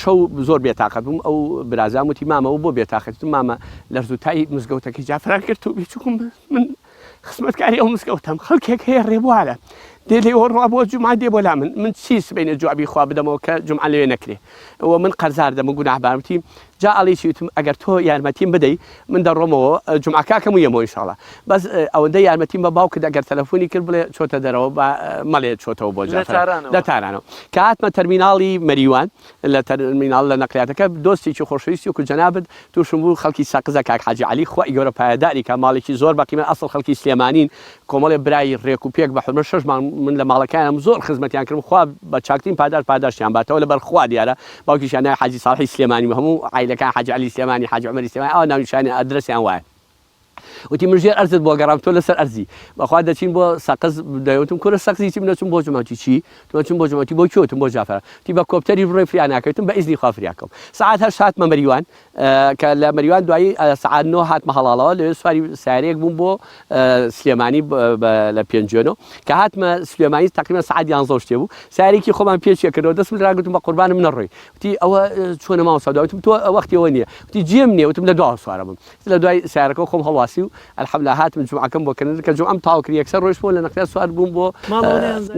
شەو زۆر بێتاقەت بووم ئەو برازام وتی مامەوە بۆ بێتاقەت مامە لە ڕزوتایی مزگەوتەکەی جافران کرد و بچووکم من خزمەتکاری ئەو مزگەوتم خەڵکێک هەیە ڕێبوارە دێ لێوە ڕوا بۆ جومعە دێ بۆ لا من چی سبەینە جوابی خوا بدەمەوە کە جومعە لەوێ نەکرێ ئەوە من قەرزار دەم گوناحبارم وتی جا ئەڵێکی وتم ئەگەر تۆ یارمەتیم بدەی من دەڕۆمەوە جومعەکەکەم و یەمەوە ئینشاڵڵا بەس ئەوەندە یارمەتیم بە باوکت ئەگەر تەلەفۆنی کرد بڵێ چۆتە دەرەوە مەڵێ چۆتەوە بۆ لە تارانەوە کە هاتمە تەرمیناڵی مەریوان لە تەرمیناڵ لە نەقلیاتەکە دۆستێکی خۆشەویستی وکو جەنابەت تووشم بوو خەڵکی سەقزە کاک حاجی عەلی خوای گەورە پایەداری کە ماڵێکی زۆر بەقیمە ئەسڵ خەڵکی سلێمانین کۆمەڵێ برای ڕێک و پێک بە حورمە 6 مانگ من لە ماڵەکانم زۆر خزمەتیان کردم خوا بە چاکترین پاداشیان باتەوە لەبەر خوا دیارە باوکیشیان ناوی حاجی ساڵحی سلێمانی و هەموو عایلەکان حاجی عەلی سلێمانی حاجی عومەری سلێمانی ئەوە ناونیشانی ئەدرەسیان وایە وتی من ژێر ئەرزت بۆ گەڕام تۆ لەسەر ئەرزی بەخوا دەچین بۆ سەقز دەیوتم کورە سەقزیتی منەچم بۆ جومەتی چی تۆچم بۆ جومەتی بۆ کێوتم بۆ جافەر تی بە کۆپتەری بڕۆی فریا ناکەوتم بە ئیزنی خوا فریاکەم سعات هەشت هاتمە مەریوان کە لە مەریوان دوایی سعات 9 هاتمە هەڵاڵەوە لەوێ سواری سارێک بووم بۆ سلێمانی لە پێنجێنەوە کە هاتمە سلێمانی تقریبا سعات 11 شتێ بوو سارێکی خۆمان پێچێ کردەوە دەستم ڕاگوتم بە قوربانم نەڕۆی وتی ئەوە چۆنە ماوە سەودا وتم تۆ وەختیەوە نییە وتی جێم نییە وتم لە دوای سوارە بم لە دوای سارەکە خۆم هەڵواسی و الحەمدولله هاتم جومعەکەم بۆ کردن کە جومعەم تاو کرد یەکسەر ڕۆیشت بۆ لە نەقلیات سوار بووم بۆ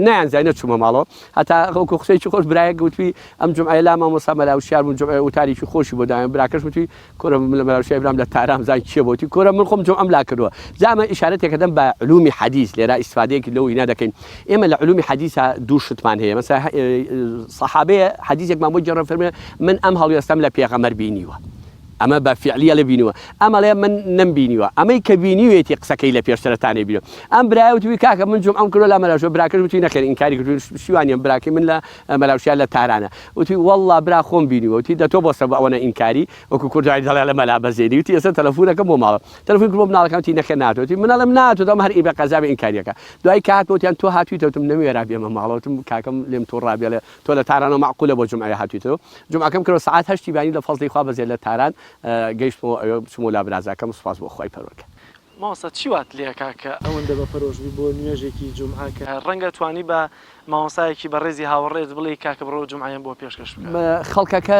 نەیانزای نەچوومە ماڵەوە هەتا وەکو قسەیەکی خۆش برایەک گوتوی ئەم جومعەیە لا مامۆستا مەلاوشیار بوون جومعە وتاریکی خۆشی بۆ دایان براکەش وتی کۆرە لە مەلاوشیار برام لە تارام زای چییە بۆتی کۆرە من خۆم جومعەم لا کردووە زامە ئیشارەتێک دەم بە علومی حەدیث لێرە ئیستفادەیەکی لەوەی نەدەکەین ئێمە لە علومی حەدیثا دوو شتمان هەیە مەسا سەحابەیە حەدیثێکمان بۆ جێڕە فەرمێ من ئەم هەڵوێستەم لە پێغەمبەر بینیوە ئەمە بە فعلیە لە بینیوە ئەمەڵێ من نەمبینیوە ئەمەی کە بینیوێتی قسەکەی لە پێشترەتانێ بینەوە ئەم برایوتوی کاکە من جومعەم کردو لە مەلاوشە براکەش وتی نەکەن ئینکاری کردو شیوانیم براکەی من لە مەلاوشیار لە تارانە وتی وەڵڵا برا خۆم بینیوە وتی دە تۆ بۆ سەبەب ئەوە ئینکاری وەکو کوردی دەڵێ لە مەلا بەزێنی وتی ئێستا تەلەفۆنەکەم بۆ ماڵە تەلەفۆن کرد بۆ مناڵەکەم وتی نەکە ناتوتی منەڵم ناتوت ئەم هەر ئیبە قەزا بە ئینکاریەکە دوای کە هاتووتیان تۆ هاتوویتەوتم نەوێرا بێمە ماڵەوتم کاکەم لێم تۆ ڕابێ تۆ لە تارانە معقولە بۆ جومعە هاتوویتەوە جومعەکەم کردەوە سعات 8 بانی لە فەزڵی خوا بەزێ لە تاران گەیشت چمو لە برازەکەم سوپاس بۆ خۆی پەروەردگار مامۆستا چی وات لێ کاکە ئەوەندە بە پەرۆشبی بۆ نوێژێکی جومعەکە ڕەنگە توانی بە مامۆستایەکی بە ڕێزی هاوڕێت بڵێ کاکە بڕۆ جومعەیەم بۆ پێشکەش بکە خەڵکەکە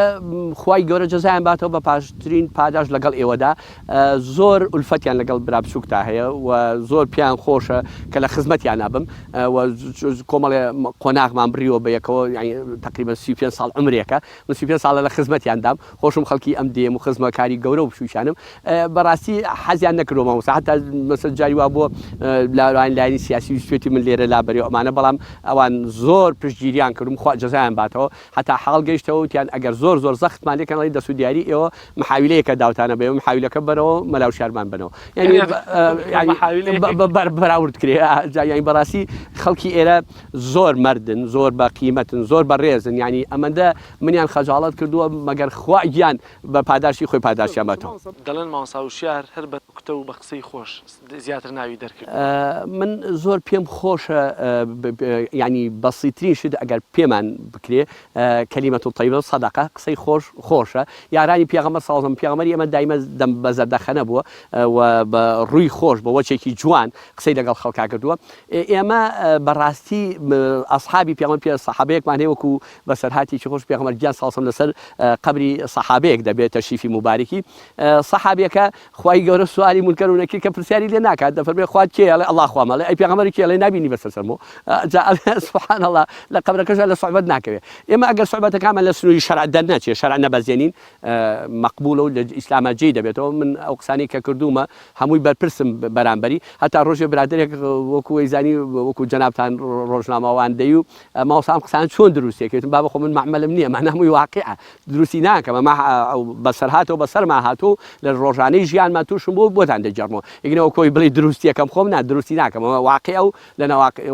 خوای گەورە جەزایان باتەوە بە پاشترین پاداش لەگەڵ ئێوەدا زۆر ئولفەتیان لەگەڵ برا بچووکتا هەیە و زۆر پیان خۆشە کە لە خزمەتیان نابم کۆمەڵێ قۆناغمان بڕیوە بە یەکەوە تقریبا 35 ساڵ عمرێکە من 35 ساڵە لە خزمەتیاندام خۆشم خەڵکی ئەم دێم و خزمەکاری گەورە و بشوشانم بەڕاستی حەزیان نەکردەوە مامۆستا حتا مەسەل جاری وا بۆ لایەنی سیاسی سوێتی من لێرە لابەرێ ئەمانە بەڵام ئەوان زۆر پشتگیریان کردم خوا جەزایان باتەوە هەتا حاڵ گەیشتەوە وتیان ئەگەر زۆر زەختمان لێکەن ئەڵێ دەسوودیاری ئێوە محاویلەیەکە داوتانە بێ محاویلەکە بەرەوە مەلاوشیارمان بنەوە بەراورد کرێ یانی بەڕاستی خەڵکی ئێرە زۆر مردن زۆر بە قیمەتن زۆر بە ڕێزن ینی ئەمەندە منیان خەجاڵەت کردووە مەگەر خوا گیان بە پاداشی خۆی پاداشیان باتەوە دەڵێن مامۆستا وشیار هەر بە کوتە و بە قسەی خۆش زیاتر ناوی دەرکرد من زۆر پێم خۆشە ینی بەسیترین شت ئەگەر پێمان بکرێ کەلیمەت و طەیبە سەدەقە قسەی خۆشە یارانی پێغەمبەر ساڵم پێغەمبەری ئێمە دایمە دەم بە زەردەخەنە بووە و بە ڕووی خۆش بە وەچێکی جوان قسەی لەگەڵ خەڵکا کردووە ئێمە بەڕاستی ئەسحابی پێغەمبەر پێ سەحابەیەکمان هەیە وەکو بەسەرهاتێکی خۆش پێغەمبەر گیان ساڵسم لەسەر قبری سەحابەیەک دەبێت تەشریفی مبارەکی سەحابیەکە خوای گەورە سوالی منکەر و نەکیر کە پرسیاری لێ ناکات دەفەرمێ خوا کێڵێ ئەڵڵا خوا مەڵێ ئەی پێغەمبەری کێڵێ نابینی بەسەرمەوە سبحان الله لە قبرەکەشە لە سوحبەت ناکەوێت ئێمە ئەگەر سوحبەتەکانمان لە سنووری شەرع دەرنەچێ شەرع نەبەزێنین مەقبولە و لە ئیسلامە جێی دەبێتەوە من ئەو قسانەی کە کردومە هەمووی بەرپرسم بەرامبەری هەتا ڕۆژێ برادێک وەکو وەیزانی وەکو جەنابان ڕۆژنامەوان دەی و ماوەسام قسان چۆن دروستێکێتم با بەخۆ من معمەلم نییە معنەمووی واقعە دروستی ناکەم ئەمە بەسەرهاتەوە بەسەرما هاتوو لە ڕۆژانەی ژیانمان تووشم بۆتان دەجەڕمەوە یەکنەوە کۆی بڵێ دروستیەکەم خۆم نا دروستی ناکەم ئەمە واقع و لە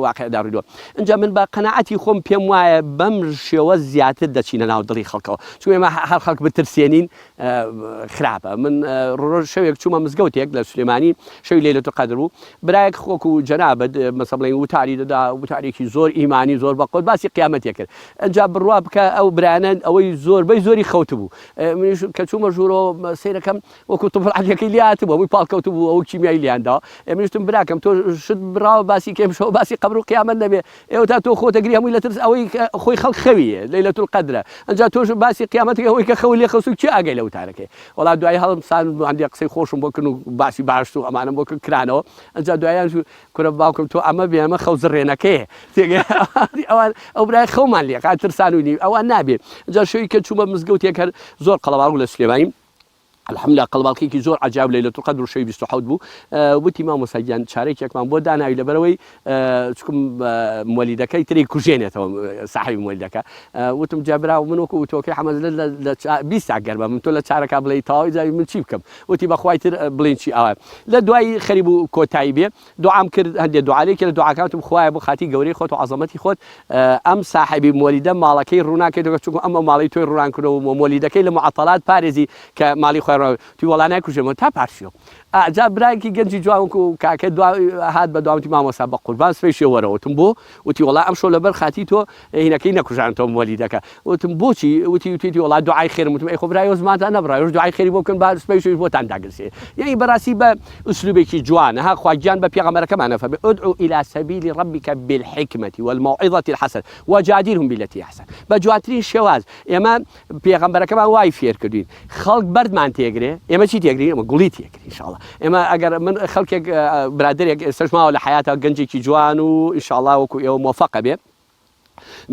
واقعدا ڕوویدەوە اینجا من بە قەنەعەتی خۆم پێم وایە بەم شێوە زیاتر دەچینە ناو دڵی خەڵکەوە چون ئێمە هەر خەڵک بترسێنین خراپە من ڕۆژ شەوێک چوومە مزگەوتێک لە سلێمانی شەوی لەیلەتول قەدر بوو برایەک خۆک و جەنابەت مەسەڵەن وتاری دەدا وتارێکی زۆر ئیمانی زۆر بەقۆت باسی قیامەتێک کرد ئەنجا بڕوا بکە ئەو برانە ئەوەی زۆربەی زۆری خەوت بوو منیش کە چوومە ژوورەوە سیرەکەم وەکو تۆفڵعەکەی لیات بوو ئەوەی پاڵکەوت بوو ئەو کیمیایی لیاندا منیشتم براکەم تۆ شت براوە باسی کێمشەوە باسی قەبر و قیامەت نەبێ ئێوە تا تۆ خۆتەگری هەمووی لە ترس ئەوەی خۆی خەڵک خەویە لەیلەتول قەدرە ئەنجا تۆش باسی قیامەتەکە ئەوەی کە خەوی لێ خەوت چی ئاگەی لە وتارەکەی وەڵا دوای هەڵم سان هەندێک قسەی خۆشم بۆ کردن و باسی باشت و ئەمانم بۆ کرانەوە ئەنجا دوایان کورە باوکم تۆ ئەمە بێ ئەمە خەو زڕێنەکەیە ئەوان ئەو برای خەومان لێ ترسانوی ئەوان نابێ ئەنجا شەوی کە چوومە مزگەوتێک هەر زۆر قەڵەباڵ لە سلێمانی الحمد لله قەڵباڵکێکی زۆر عجاب لەیلەتول قەدر و شەوی 27 بوو وتی مامۆستاگیان چارەیەکێکمان بۆ داناوی لەبەرەوەی چکم مۆلیدەکەی تری کوژێنێتەوە ساحەبی مۆلیدەکە وتم جابرا و من وەکو تۆکەی حەمەد لە 20 گەرمە من تۆ لە چارەکە بڵێ تاوای جاوی من چی بکەم وتی بەخوای تر بڵێن چی ئەوە لە دوای خەریب و کۆتایی بێ دوعام کرد هەندێک دوعالێکی لە دوعاکانتم خوایە بۆ خاتی گەورەی خۆت و عەزەمەتی خۆت ئەم ساحەبی مۆلیدە ماڵەکەی ڕووناکەیتەوە چونکە ئەمە ماڵی تۆی ڕوونکردەوە مۆلیدەکەی لە معەتەڵات پارێزی کە ماڵی خۆی توی وەڵا نایکوژێمەوە تا پارچیەوە جا برایەکی گەنجی جوان و کاکە هات بە داواتی مامۆستا بە قوربان سپەیشێ وەرەوەتم بۆ وتی وەڵا ئەم شۆ لەبەر خاتی تۆ هینەکەی نەکوژانتەوە مۆلیدەکە وتم بۆچی وتی وەڵا دوعای خێرم وتم ئەی خۆ برای زمانتان نەبڕایۆش دوعای خێری بۆ بکەن با سپەیشێش بۆتان داگرسێ یعنی بەڕاستی بە ئوسلوبێکی جوانە ها خواگیان بە پێغەمبەرەکەمانە فەرمێ ادعو إلى سبيل ربك بالحكمة والموعظة الحسنة وجادلهم بالتي أحسن بە جوانترین شێواز ئێمە پێغەمبەرەکەمان وای فێر کردوین خەڵک بەردمان تێگرێ ئێمە چی تێگرین ئەمە گوڵی تێگری ئینشاءڵڵا ئێمە ئەگەر من خەڵکێک برادێک ئێستاش ماوە لە حیاتە گەنجێکی جوان و ئینشاءڵڵا وەکو ئێوە مۆفەقە بێ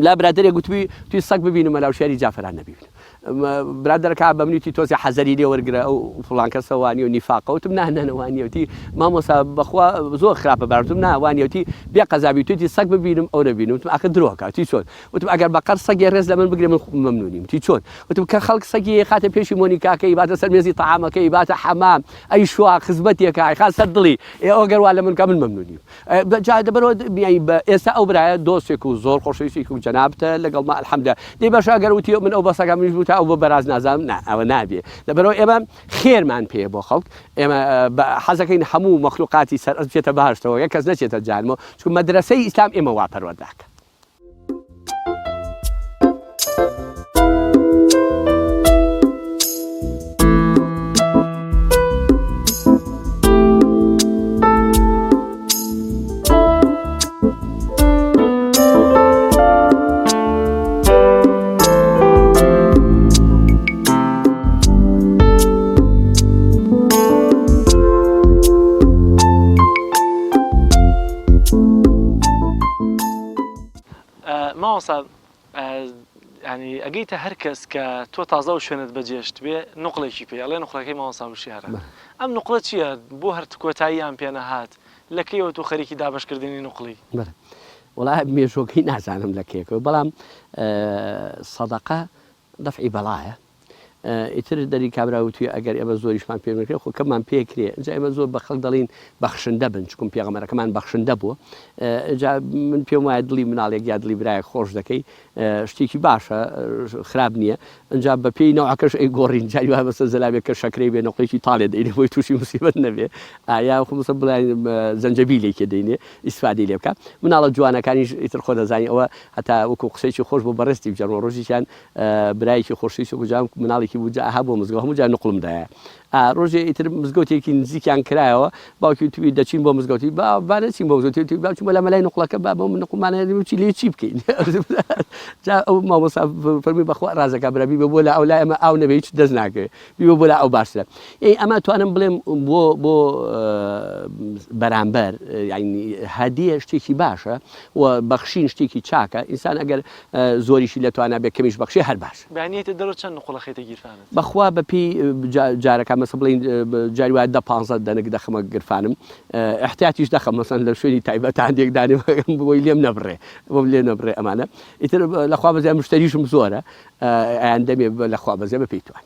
لا برادێک گوتووی توی سەگ ببینم لەو شێری جافران نەبیبن برادەرەکە بە منیتی تۆزی حەزەری لێ وەرگرە ئەو فڵان کەسەوانی و نیفاقەوتم نانەوانیەوتی مامۆستا بەخوا زۆر خراپە بارتم ناوانیەوتی بێ قەزابی توی سەگ ببینم ئەو نەبینم وتم ئاخر درۆکە تی چۆن وتم ئەگەر بەقەر سەگی ڕێز لە من بگرێ من مەمنونیم تی چۆن وتم کە خەڵک سەگی خاتە پێشی مۆنیکاکەی باتە سەر مێزی تەعامەکەی باتە حەمام ئەی شوا خزمەتێکە خات سەر دڵی ئەوگەر وا لە من کە من مەمنونیم دەبەرەوە ئێستا ئەو برایە دۆستێک و زۆر خۆشەویستێک و جەنابتە لەگەڵ ما الحەمدە دەی بەش ئەگەر وتی من ئەو بەسەکە منیش بوو تا ئەو بە بەراز نازانم ئەوە نابێ لەبەرەوە ئێمە خێرمان پێ بۆ خەڵک ئێمە حەزەکەین هەموو مەخلوقاتی سەر بچێتە باشتەوە یەک کەس نەچێتە جانمەوە چون مەدرسەی ئیسلام ئێمە وا پەروەردەکە ماوەسا ینی ئەگەیتە هەر کەس کە تۆ تازە و شوێنت بەجێشت بێ نوقڵێکی پێ ئەڵێ نوقڵەکەی ماوەسا وشیارە ئەم نوقڵە چییە بۆ هەر کۆتاییان پێ نەهات لەکەیەوە تۆ خەریکی دابشکردنی نوقڵی وڵا مێژۆکەی نازانم لەکێکەوە بەڵام سەدەقە دەفعی بەڵایە ئیتر دەری کابراوتوی ئەگەر ئێمە زۆریشمان پێکرێ خۆ کەممان پێکرێ جا ئێمە زۆر بە خەڵک دەڵین بەخشندە بن چکم پێغەمبەرەکەمان بەخشندە بووە من پێم وایە دڵی مناڵێک یا دڵی برایە خۆش دەکەی شتێکی باشە خراپ نییە ئەجا بە پێی نەوەکەش ئەی گۆڕین جای وای بەسە زەلابێک کە شەکرەی بێ نەقڵێکی تاڵێ دەینێ بۆی تووشی موسیبەت نەبێ ئایا خۆمسە بڵێن زەنجەبیلێکی دەینێ ئیسفادەی لێ بکە مناڵە جوانەکانیش ئیتر خۆ دەزانی ئەوە هەتا وەکو قسەیکی خۆش بۆ بەڕستی بجەڕەوە ڕۆژیان برایەکی خۆشویست و گوجام مناڵێکی بوو جا بۆ مزگەوت هەموو جار نوقڵمدایە ڕۆژێ ئیتر مزگەوتێکی نزیکیان کرایەوە باوکی توی دەچین بۆ مزگەوتی بانەچین بۆ مزگەوتی باوکی مەلا مەلای نوقڵەکە با بۆ من نوقڵمانە چی لێ چی بکەین جا ئەو مامۆستا فەرمی بەخوا ڕازەکە برابی بە بۆ لە ئەو لای ئەمە ئاو نەبێ هیچ دەست ناکەوێت بیبە بۆ لە ئەو باشترە ئەمە توانم بڵێم بۆ بەرامبەر یعنی هەدیە شتێکی باشە و بەخشین شتێکی چاکە ئینسان ئەگەر زۆریشی لەتوانە بێ کەمیش بەخشی هەر باش بەیانیەتە دەرەوە چەند نوقڵە خێتە گیرفانت بەخوا بەپی جارەکە مەسە بڵین جاری وایە 15 دەنگ دەخەمە گرفانم احتیاتیش دەخەم مەسەن لە شوێنی تایبەت هەندێک دانێ بۆی لێم نەبڕێ بۆم لێ نەبڕێ ئەمانە ئیتر لەخوا بەزێ مشتریشم زۆرە ئەیان دەمێ لەخوا بەزێ بە پێیتوان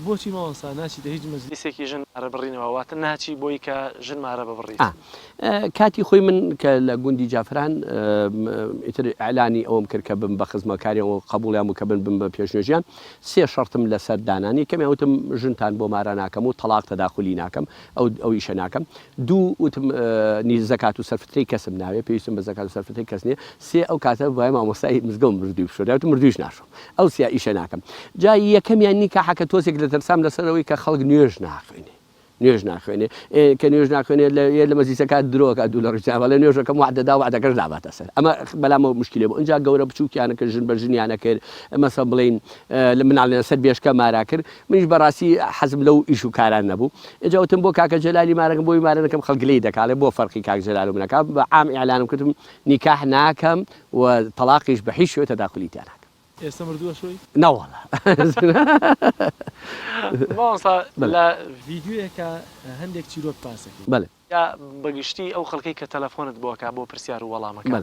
بۆچی ماوەسا ناچیتە هیچ مەجلیسێکی ژن مارە بڕینەوە واتە ناچی بۆی کە ژن مارە ببڕیت کاتی خۆی من کە لە گوندی جافران ئیتر ئەعلانی ئەوم کرد کە بم بە خزمەکاریەوە قبوڵیان و کە بم بە پێشنێژیان 3 شەرتم لەسەر دانانی کەمی وتم ژنتان بۆ مارە ناکەم و تەلاق تەداخلی ناکەم ئەو ئیشە ناکەم دوو وتم زەکات و سەرفتەی کەسم ناوێ پێویستم بە زەکات و سەرفتەی کەس نییە 3 ئەو کاتە وای مامۆستای مزگەوت مردوی بشۆ مردویش ناشۆ ئەو 3 ئیشە ناکەم جای یەکەمیان نیکاحەکە تۆزێک لە تەرسام لەسەرەوەی کە خەڵک نوێژ ناخوێنێ نوێژ ناخوێنێ کە نوێژ ناخوێنێ لە مەزیسەکە درۆکە دوو لە ڕیچاوە لە نوێژەکەم وعدەدا وعدەکەش داباتە سەر ئەمە بەلامەوە مشکلێ بۆ ئەنجا گەورە بچووکیانەکە ژن بە ژنیانە کرد مەسە بڵین لە مناڵێنە سەر بێشکە مارا کرد منیش بەڕاستی حەزم لەو ئیش و کاران نەبوو ئێجا وتم بۆ کاکە جەلالی مارەکەم بۆی مارەکەم خەڵک لێی دەکاڵێ بۆ فەرقی کاک جەلال و منەکە بە عام ئیعلانم کردم نیکاح ناکەم و تەلاقیش بە هیچ شوێ تەداخلی تیان ناکەم ئێستا مردووە شوی نەوەڵە ماوەسا لە ڤیددیوەکە هەندێک چیرۆک پاسەکە بەڵێ یا بەگشتی ئەو خەڵکی کە تەلەفۆنت بۆکە بۆ پرسیار و وەڵامەکە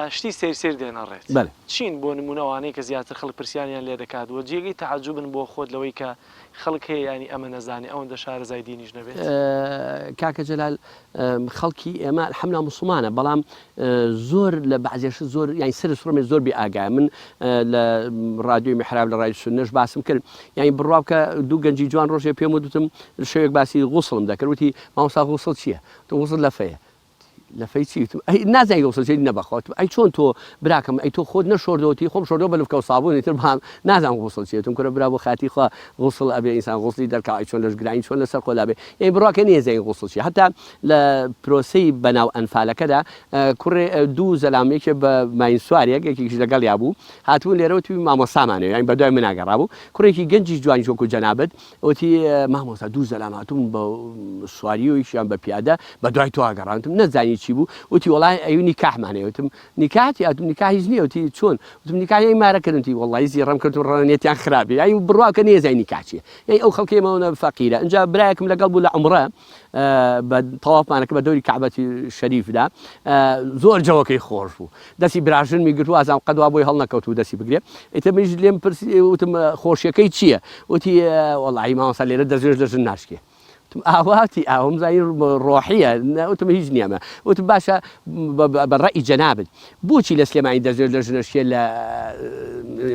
شتی سێر دێنەڕێت چین بۆ نمونەوانەی کە زیاتر خەڵک پرسیاریان لێ دەکات وە جێگەی تەعجوبن بۆ خۆت لەوەی کە خەڵک هەیە ینی ئەمە نەزانێ ئەوەندە شارەزای دینیش نەبێت کاکە جەلال خەڵکی ئێمە حملا موسڵمانە بەڵام زۆر لە بەعزێش زۆر یانی سەر سوڕمێ زۆر بێئاگای من لە ڕادیۆی میحراب لە ڕای سونەش باسم کرد یانی بڕوا بکە دوو گەنجی جوان ڕۆژێ پێم وتم شەوێک باسی غوسڵم دەکرد وتی مامۆستا غوسڵ چییە؟ غوسڵ لەفەیە لەفەی چیتم نازای گوسڵ نەبەخۆت ئەی چۆن تۆ براکەم ئەی تۆ خۆت نەشۆردەوەتی خۆم شۆردەوە بە لەفکە و سابوونی تر بام نازانم غوسڵ چێتم کورە برا بۆ خاتی خوا غوسڵ ئەبێ ئینسان غوسڵی دەرکا ئەی چۆن لەش گرانی چۆن لەسەر خۆلا بێ یعنی بڕواکە نێزای غوسڵ چی هەتا لە پرۆسەی بەناو ئەنفالەکەدا کوڕێ دوو زەلامێکە بە ماین سوارێک یەکێکیش لەگەڵ یابوو هاتوون لێرەوە توی مامۆستامانەوە یانی بەدوای من ناگەڕابوو کوڕێکی گەنجی جوانی جۆک و جەنابەت ئەوتی مامۆستا دوو زەلام هاتوون بە سواری و یشیان بە پیادە بەدوای تۆ ئاگەڕانتم نەزانی چی بوو وتی وڵای ئەوی نیکاحمانەیە وتم نیکاتی ئەتم نیکاهیش نییە وتی چۆن وتم نیکاحی مارەکردنتی وڵی زیڕەم کرد و ڕەنێتیان خراپی یانی بڕواکە نێزای نیکاچیە یعنی ئەو خەڵکێمەوە فەقیرە ئەنجا برایەکم لەگەڵ بوو لە عومرە بە تەوافمانەکە بە دەوری کەعبەتی شەریفدا زۆر جەوەکەی خۆش بوو دەستی براژن میگرت وازام قەدوا بۆی هەڵ نەکەوت و دەستی بگرێ ئیتر منیش لێم پرسی وتم خۆشیەکەی چییە وتی وەڵی مامۆستا لێرە دەزێژ لە ژن ناشکێ ئاواتی ئاوم زای ڕۆحیە وتم هیچ نیەمە وتم باشە بە ڕەئی جەنابێت بۆچی لە سلێمانی دەزێت لە ژنەشکێ لە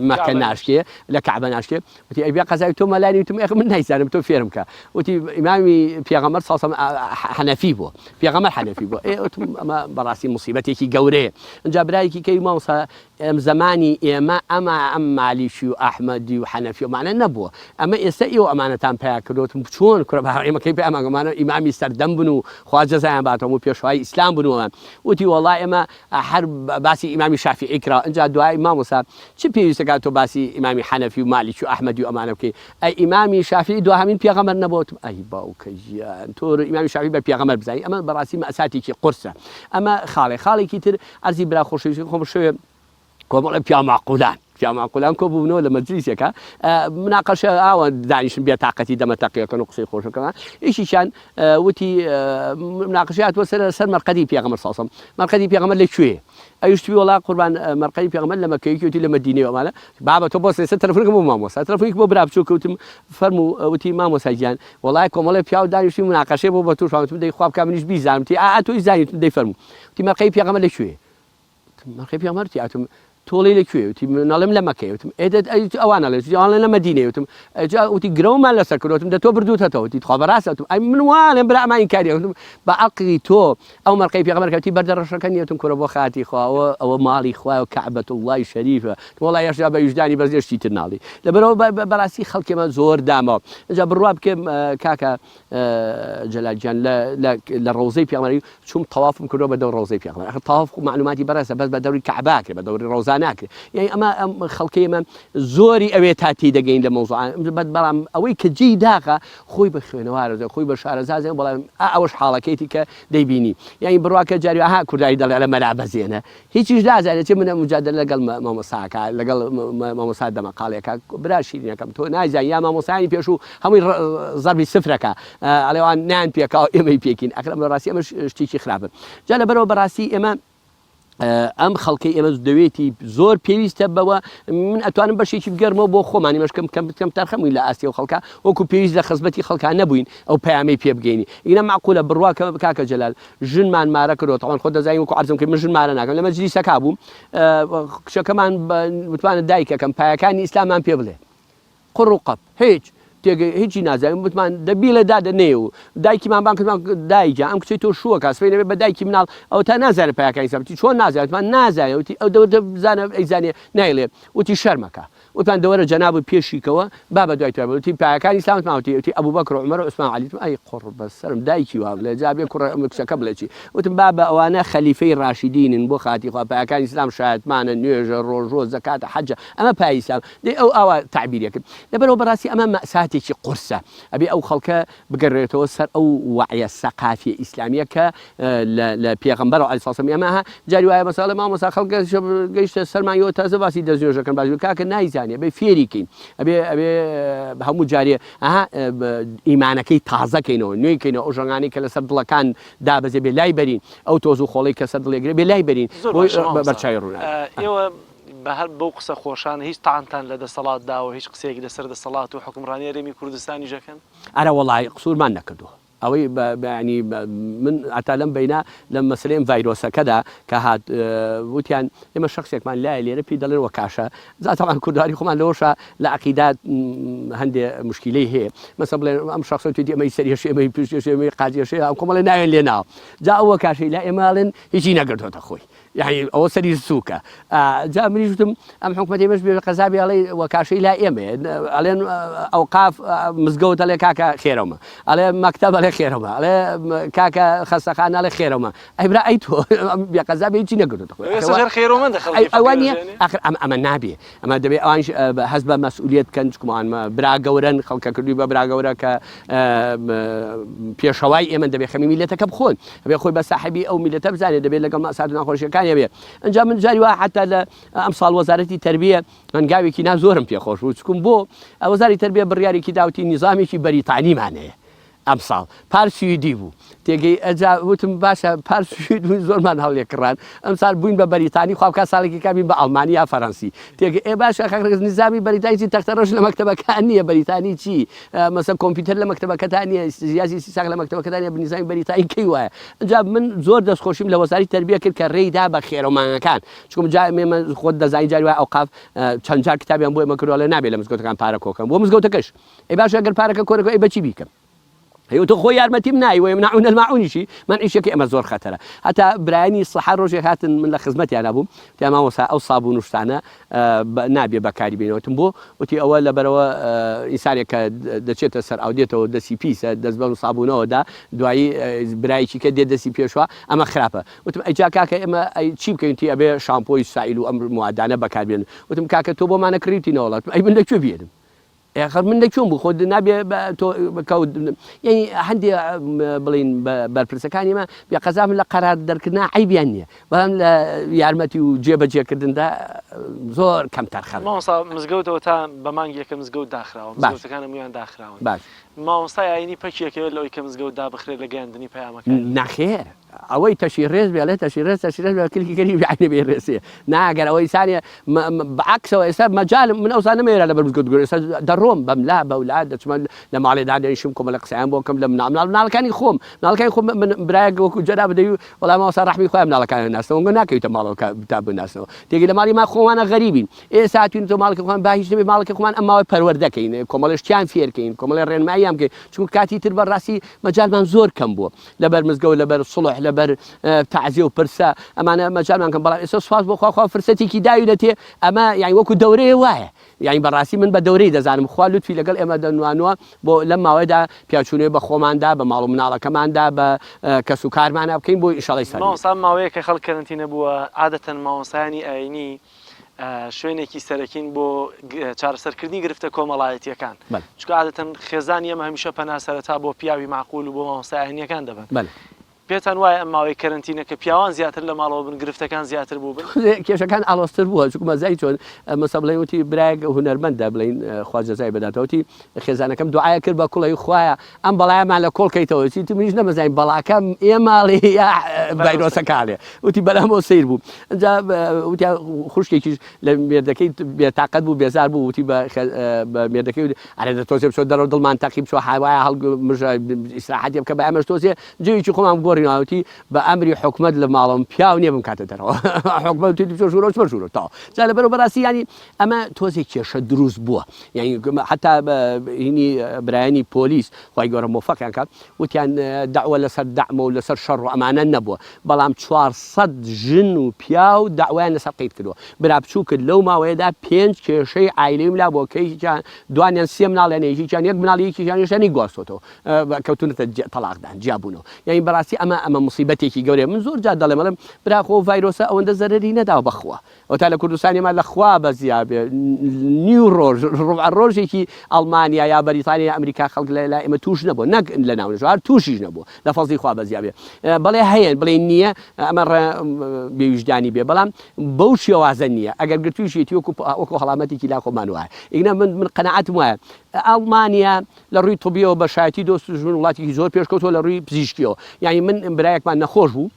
مەکە ناشکێ لە کەعبە ناشکێ وتی ئەی بیا قەزای تۆ مەلانی وتم ئێخ من نایزانم تۆ فێرم کە وتی ئیمامی پێغەمبەر سەڵسەڵام حەنەفی بووە پێغەمبەر حەنەفی بووە وتم ئەمە بەڕاستی موسیبەتێکی گەورەیە ئەنجا برایەکی کەی مامۆستا ئەم زمانی ئێمە ئەم مالیشی و ئەحمەدی و حەنەفی ومانە نەبووە ئەمە ئێستا ئێوە ئەمانەتان پیا کردوتم چۆن کوڕە ئێمەکەی پێ ئەمەگەمانە ئیمامی سەردەم بن و خوا جەزایان باتەوە و پێشوای ئیسلام بنەوە وتی وەڵای ئێمە هەر باسی ئیمامی شافعی کرا ئەنجا دوای مامۆستا چ پێویستەکات تۆ باسی ئیمامی حەنەفی و مالیکی و ئەحمەدی و ئەمانە بکەی ئەی ئیمامی شافعی دوهەمین پێغەمبەر نەبووتم ئەی باوکە ژیان تۆ ئیمامی شافعی بە پێغەمبەر بزانی ئەمە بەڕاستی مەئساتێکی قورسە ئەمە خاڵێکی تر ئەرزی برا خۆشەویستی خۆم شوێ کۆمەڵە پیاماقولان پیاماقولان کۆ بوونەوە لە مەجلیسێکە مناقەشە ئاوە دانیشتن بێتاقەتی دەمەتەقیەکەن و قسەی خۆشەکەمان ئیشیشان وتی مناقەشات وە سەر مەرقەدی پێغەمبەر سەڵسەڵام مەرقەدی پێغەمبەر لەکوێ ئەویشتی وڵا قوربان مەرقەدی پێغەمبەر لە مەکەیەکی وتی لە مەدینەوەمانە بابە تۆ بۆ سێسە تەلەفۆنەکەم بۆ مامۆستا تەلەفۆنێک بۆ برا بچوو کەوتم فەرموو وتی مامۆستا گیان وڵای کۆمەڵی پیا و دانیشتی مناقەشەی بۆ بە توش فامتم دەی خواب کا منیش بیزانم تی تۆی زانیتم دەی فەرموو وتی مەرقەی پێغەمبەر لەکوێ مەرقەی پێغەمبەر تی ئاتم تۆڵی لەکوێ وتی ناڵم لە مەکەی وتم ئەوانە لە مەدینەیە وتم وتی گرەومان لەسەر کردوتم دە تۆ بردووتەوە وتی خوا بەڕاستە وتم ئەی من وانێ برا ئەمانی کاریە وتم بە عەقڵی تۆ ئەو مەرقەی پێغەمبەرەکەتی بەردەڕەشەکە نیە وتم کوڕە بۆ خاتی خواوە ئەوە ماڵی خوایە و کەعبەت اللهی شەریفە وەڵای ئێشتا بە ویژدانی بەزێشتی تر ناڵی لەبەرەوە بەڕاستی خەڵکێمە زۆر دامەوە ئەجا بڕوا بکەم کاکە جەلالجیان لە ڕۆزەی پێغەمبەری چوم تەوافم کردەوە بە دەور ڕۆزەی پێغەمبەر تەواف معلوماتی بەڕێزە بەس بە دەوری کەعبا کرد بە دەوری ڕۆزە تووزان ناکرێت یعنی ئەمە خەڵکی ئێمە زۆری ئەوێ تاتی دەگەین لە مۆزوعان بەڵام ئەوەی کە جێی داغا خۆی بە خوێنەوارە خۆی بە شارەزازێن بەڵام ئەوەش حاڵەکەیتی کە دەیبینی یعنی بڕواکە جاری ها کوردایی دەڵێ لە مەلا بەزێنە هیچیش دازانێت چێ منە مجادلە لەگەڵ مامۆساکە لەگەڵ مامۆسا دەمەقالێکە برا شیرینەکەم تۆ نازان یا مامۆسانی پێش و هەمووی زەربی سفرەکە ئەلێوان نان پێکاو ئێمەی پێکین ئەکرم لە ڕاستی ئەمە شتێکی خراپە جا لەبەرەوە بەڕاستی ئێمە ئەم خەڵکی ئێمە دەوێتی زۆر پێویستە بەوە من ئەتوانم بەشێکی بگەرمەوە بۆ خۆمانی مەشکم کەم تەرخەمووی لە ئاستی و خەڵکە وەکو پێویست لە خزمەتی خەڵکان نەبووین ئەو پەیامی پێ بگەینی ئینە معقولە بڕواکە کاکە جەلال ژنمان مارە کردەوە تەواان خۆ دەزانین وەکو عەرزم کرد من ژن مارە ناکەم لە مەجلیسەکە بووم کچەکەمان بتوانێت دایکەکەم پایەکانی ئیسلامان پێ بڵێ قڕ و قەپ هیچ هیچی نازانم بتمان دەبی لە دادەنێ و دایکیمان بان کردمان دایجا ئەم کچی تۆ شووە کاس فێنەوێت بە دایکی مناڵ ئەو تا نازانێت پایەکانی سەبتی چۆن نازانێتمان نازانێت وتی ئەو دەزانە ئەیزانێ نایڵێ وتی شەرمەکە وتمان دەوەرە جەناب پێشیکەوە با بە دوای توێتی پایەکانی ئیسلامتماوتی وتی ئەبوو بەکر و عومەر و عوسمان عەلی ئەی قڕ بەسەرم دایکی وا لە جابێ کوڕە کچەکە بڵێکی وتم با بە ئەوانە خەلیفەی ڕاشیدینن بۆ خاتی خوا پایەکانی ئیسلام شایەتمانە نوێژە ڕۆژۆ زەکاتە حەجە ئەمە پای ئیسلام دەی ئەو ئاوا تعبیرە کرد لەبەرەوە بەڕاستی ئەمە مەئساتێکی قورسە ئەبێ ئەو خەڵکە بگەڕێتەوە سەر ئەو وعیە سەقافیە ئیسلامیە کە لە پێغەمبەر عەلەیهی سڵام ئەمە جاری وایە مەسەڵە مامۆستا خەڵکە گەیشتە سەرمانیەوە تازە باسی دەستنوێژەکەن باش کاکە نایزانێ بێ فێریکەین ئەبێ هەموو جارێ ئیمانەکەی تازەکەینەوە نوێیکەینەوە ئەو ژەنگانی کە لەسەر دڵەکان دابەزێ بێ لای بەرین ئەو تۆز و خۆڵی کە سەر دڵێگرێ بێ لای بەرین بەرچاوی ڕوونا ئێوە بە هەر بەو قسە خۆشانە هیچ تاانتان لە دەسەڵاتداوە هیچ قسێکی لەسەر دەسەڵات و حکومڕانی هەرێمی کوردستانی ژەکەن ئەرە وەڵای قسوورمان نەکردووە ئەوەی ینی من ئاتا لەم بینە لە مەسلەی ڤایرۆسەکەدا کە هات وتیان ئێمە شخصێکمان لای لێرە پێی دەڵێن وەکاشە زاتەوان کورداری خۆمان لەوەشە لە عەقیدات هەندێ مشکلەی هەیە مەسە بڵێن ئەم شخص توێتی ئەمەی سەریەشێ ئەمەی پێشێشێ ئەمەی قاجێشێ ئەم کۆمەڵێ ناوێن لێ ناو جا ئەوە کاشەی لا ئێماڵێن هیچی نەگردۆتە خۆی يعني ئەوە سەری سووکە جا منیش وتم ئەم حکومەتی مەش بێ قەزابی ئەڵێ وەکاشەی لا ئێمێ ئەڵێن ئەوقاف مزگەوت ئەڵێ کاکە خێرەومە ئەڵێ مەکتەب ئەڵێ خێرەومە ئەڵێ کاکە خەستەخانە ئەڵێ خێرەومە ئەیبرا ئەی تۆ بێ قەزابی هیچی نەگرێتە ئەوانە ئاخر ئەمە نابێ ئەمە دەبێ ئەوانش هەست بە مەسئولیت کەن چکمان برا گەورن خەڵکە کردووی بە برا گەورە کە پێشەوای ئێمە دەبێ خەمی میلەتەکە بخۆن ئەبێ خۆی بە ساحەبی ئەو میلەتە بزانێت دەبێت لەگەڵ مەسات و ناخۆشیەکان بێ ئەنجا من جاری وا حتا لە ئەم ساڵ وەزارەتی تەربیە هەنگاوێکی نا زۆرم پێخۆش بوو چکم بۆ وەزاری تەربیە بڕیارێکی داوتی نیزامێکی بەریتانیمانەیە ئەم ساڵ پارسویدی بوو تێگەی ئەجا وتم باشە پارسوید زۆرمان هەڵێ کڕان ئەم سال بووین بە بەریتانی خوابکە ساڵێکی کابین بە ئەڵمانی یا فەڕەنسی تێگە ئێ باشە خەکرز نظامی بەریتانی تەختەڕۆژ لە مەکتەبەکان نییە بەریتانی چی مەسە کۆمپیوتەر لە مەکتەبەکەتان نیە زیازی سیساق لە مەکتەبەکەتانە بنیزامی بەریتانی کەی وایە ئەجا من زۆر دەستخۆشیم لە وەزاری تەربیە کرد کە ڕێیدا بە خێرەمانەکان چکم جا ئێمە خۆت دەزانی جاری وای ئەوقاف چەند جار کتابیان بۆ ئێمە کردووە لە نابێت لە مزگەوتەکان پارە کۆکەم بۆ مزگەوتەکەش ئەی باشە ئەگەر پارەکە کۆرەکە ئەی بەچی بیکەم هەیوتە خۆی یارمەتیم نای وەیمنعون الماعونیشی من ئیشێکی ئەمە زۆر خەتەرە هەتا برایانی سەحار ڕۆژێک هاتن من لە خزمەتیان نەبووم تیا مامۆستا ئەو سابوون و شتانە نابێ بەکاری بێنەوەتم بۆ وتی ئەوە لەبەرەوە ئینسانێک کە دەچێتە سەر ئەو دێتەوە دەسی پیسە دەست بە سابوونەوەدا دوایی برایکی کە دێت دەسی پێشوە ئەمە خراپە وتم ئەیجا کاکە ئێمە چی بکەینتی ئەبێ شامپۆی سایل و ئەم موادانە بەکاربێن وتم کاکە تۆ بۆمانە کڕیتی نەوەڵات ئەی من لەکوێ بێنم ئێخر من لەکوێم بوو خۆ نابێ یعنی هەندێ بڵین بەرپرسەکانی مە بێ قەزا من لە قەرار دەرکردنا عیبیان نییە بەڵام لە یارمەتی و جێبەجێکردندا زۆر کەمتر خەڵک مامۆستا مزگەوتەوە تا بە مانگێکە مزگەوت داخراوە مزگەوتەکانە مویان داخراون مامۆستای ئاینی پەکیەکەوێت لەوەی کە مزگەوت دابخرێت لە گەیاندنی پەیامەکان نەخێر ئەوەی تەشی ڕێز بێڵێت تەشی ڕێز کلکی کەری بیعینە بێ ڕێسێ ناگەر ئەوەی سانیە بەعکسەوە ئێستا مەجالم من ئەوسان نەمێرە لە بەرمزگەوت گوێ ئێستا دەڕۆم بەملا بەولاد دەچمە لە ماڵێدا دەنیشم کۆمەڵە قسەیان بۆ کەم لە مناڵەکانی خۆم مناڵەکانی خۆم من برایەک وەکو جەناب بدەی وەڵام مامۆستا ڕەحمی خۆیان مناڵەکانی ناسنەوە وەنگە ناکەویتە ماڵەوە تا بناسنەوە تێگەی لە ماڵی ما خۆمانە غەریبین ئێستا هاتوین تۆ ماڵەکە خۆمان با هیچ نەبێ ماڵەکە خۆمان ئەم ماوەی پەروەردەکەین کۆمەڵە شتیان فێرکەین کۆمەڵی ڕێنماییان بکەین چونکە کاتی تر بەڕاستی مەجالمان زۆر کەم بووە لەبەر مزگەوت لەبەر سڵح لەبەر تعزیە و پرسە ئەمانە مەجالمان کەم بەڵام ئێستا سوپاس بۆ خوا فرسەتێکی داوینەتێ ئەمە یعنی وەکو دەورەیە وایە یعنی بەڕاستی من بە دەورەی دەزانم خوا لوتفی لەگەڵ ئێمە دەنوانوە بۆ لەم ماوەیەدا پیاچوونێ بە خۆماندا بە ماڵ و مناڵەکەماندا بە کەس و کارمانە بکەین بۆ ئینشاڵڵای سەر مامۆستا ماوەیە کە خەڵک کەرنتینە بووە عادەتەن مامۆستایانی ئاینی شوێنێکی سەرەکین بۆ چارەسەرکردنی گرفتە کۆمەڵایەتیەکان چکە عادەتەن خێزان ئێمە هەمیشە پەنا سەرەتا بۆ پیاوی معقول و بۆ مامۆستای ئاینیەکان دەبن پێتان وایە ئەم ماوەی کەرنتینە کە پیاوان زیاتر لە ماڵەوە بن گرفتەکان زیاتر بوو بن کێشەکان ئالۆستر بووە چکمە زای چۆن مەسە بڵێ وتی برایەک هونەرمەندە بڵین خواجەزای بەداتەوتی خێزانەکەم دوعاە کرد بە کوڵی خوایە ئەم بەڵایەمان لە کۆڵکەیتەوەی تو منیش نەمەزانین بەڵاکەم ئێماڵی یا ڤایرۆسەکانێ وتی بەلامەوە سیر بوو ئەجا وتی خوشکێکیش لە مێردەکەی بێتاقەت بوو بێزار بوو وتی بە مێردەکەی ئارێ دەتۆزێ بچۆ دەرەوە دڵمان تاقی بچۆ هاوایە هەڵ ئیسراحەتی بکە بە ئەمەش تۆزێ جێویی خۆمان گۆڕیناوتی بە ئەمری حکومت لە ماڵم پیاو نییە بم کاتە دەرەوە حکومەتی ژوورۆ تا جا لەبەرەوە بەڕاستی ینی ئەمە تۆزێک کێشە دروست بووە یعنی حتا هینی برایانی پۆلیس خی گەورە مۆفەقیان کات وتیان داوە لەسەر دەعمە و لەسەر شەڕ و ئەمانە نەبووە بەڵام 400 ژن و پیا و داوایان لەسەر قیت کردووە برا بچوو کرد لەو ماوەیەدا 5 کێشەی عیلەیم لا بۆ کەیان دوانیان سێ مناڵێنێکیان یەک مناڵیەکیشانی گواستۆتەوە کەوتونەتە تەلاقدان جیابوونەوە یعنی بەڕاستی ئەمە مصیبەتێکی گەورەیە من زۆر جا دەڵێ مەڵم براخۆ ڤایرۆسە ئەوەندە زەرری نەداوە بەخوا ئەوتا لە کوردستانیمان لەخوا بەزیابێ نیو ڕۆژ ڕۆژێکی ئەڵمانیا یا بەریتانیا یا ئەمریکا خەڵک لە ئێمە توش نەبوو نەک لە ناونەژوار تووشیش نەبوو لە فەزڵی خوا بەزیابێ بەڵێ هەیە بڵێ نییە ئەمە بێویژدانی بێ بەڵام بەو شێوازە نییە ئەگەر گرتویشیێتی وەکو هەڵامەتێکی لا خۆمان وایە ئیگنە من قەنەعەتم وایە ئەڵمانیا لە ڕووی تۆبیەوە بە شایەتی دۆست ژون وڵاتێکی زۆر پێشکەوتووە لە ڕووی پزیشکیەوە یعنی من برایەکمان نەخۆش بوو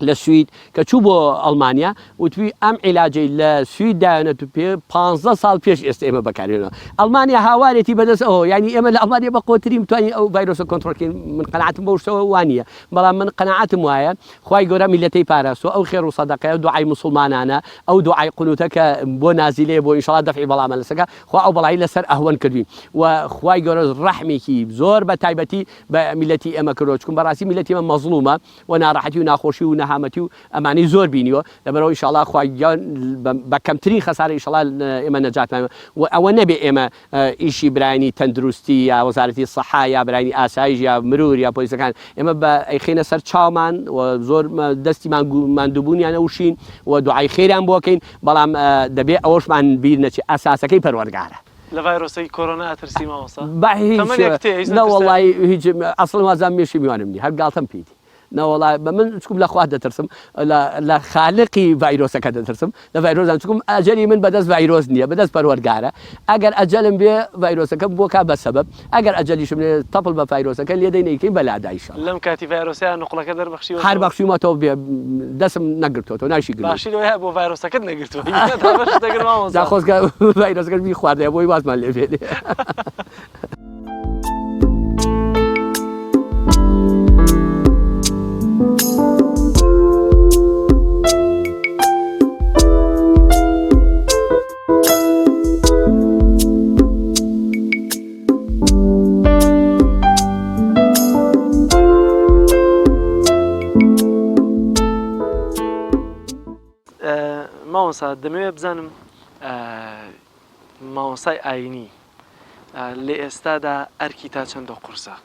لە سوید کە چوو بۆ ئەڵمانیا وتوی ئەم عیلاجەی لە سویددایەنێت پێ 15 ساڵ پێش ئێستا ئێمە بەکارێنەوە ئەڵمانیا هاوارێتی بەدەستەوە ینی ئێمە لە ئەڵمانیا بە قۆتریم توانین ئەو ڤایرۆسە کۆنتڕۆلکەین من قەنەعەتم بەو شتەوە وانە بەڵام من قەنەعەتم وایە خوای گەورە میلەتەی پاراستووە ئەو خێر و سەدەقەیە دوعای موسڵمانانە ئەو دوعای قونوتە کە بۆ نازیلەیە بۆ ئینشاڵڵا دەفعی بەڵامە لەسەکە خوا ئەو بەڵایی لەسەر ئەهوەن کردوین و خوای گەورە ڕەحمێکی زۆر بە تایبەتی بە میلەتی ئێمە کردووە چکم بەڕاستی میلەتی ئەمە مەزڵومە و ناڕەحەتی و ناخۆشی و نەهامەتی و ئەمانی زۆر بینیوە لەبەرەوە ئینشاڵڵا خوای بە کەمترین خەسارە ئینشاڵڵا ئێمە نەجاتمان و ئەوە نەبێ ئێمە ئیشی برایانی تەندروستی یا وەزارەتی سەحا یا برایانی ئاسایش یا مرور یا پۆلیسەکان ئێمە بە ئەیخینە سەر چاومان و زۆر دەستیمان ماندووبوونیانە وشین و دوعای خێریان بۆکەین بەڵام دەبێ ئەوەشمان بیر نەچێت ئاساسەکەی پەروەردگارە لە ڤایرۆسی کۆرۆنا ئەترسی مامۆستا نەوەڵی هیچ ئەسڵ وازان مێشی میوانم نی هەر گاڵتەم پیتی نەوەڵای بە من چکم لە خوا دەترسم لە خالقی ڤایرۆسەکە دەترسم لە ڤایرۆزان چکم ئەجەلی من بەدەست ڤایرۆز نییە بەدەست پەروەردگارە ئەگەر ئەجەلم بێ ڤایرۆسەکە بۆکا بە سەبەب ئەگەر ئەجەلیشم لێ تەپڵ بە ڤایرۆسەکە لێ دەینەکەی بەلادایشە لەم کاتی ڤایرۆسیان نقڵەکە دەربەخشیوە هەر بەخشیومەتەوە بێ دەسم نەگرتەوە ناشی گرت باشی لەوەیە بۆ ڤایرۆسەکەت نەگرتووە خۆزگە ڤایرۆسەکەت بی خواردەیە بۆی وازمان لێ بێت مامۆستا دەمەوێت بزانم مامۆستای ئاینی لە ئێستادا ئەرکی تا چەندە قورسە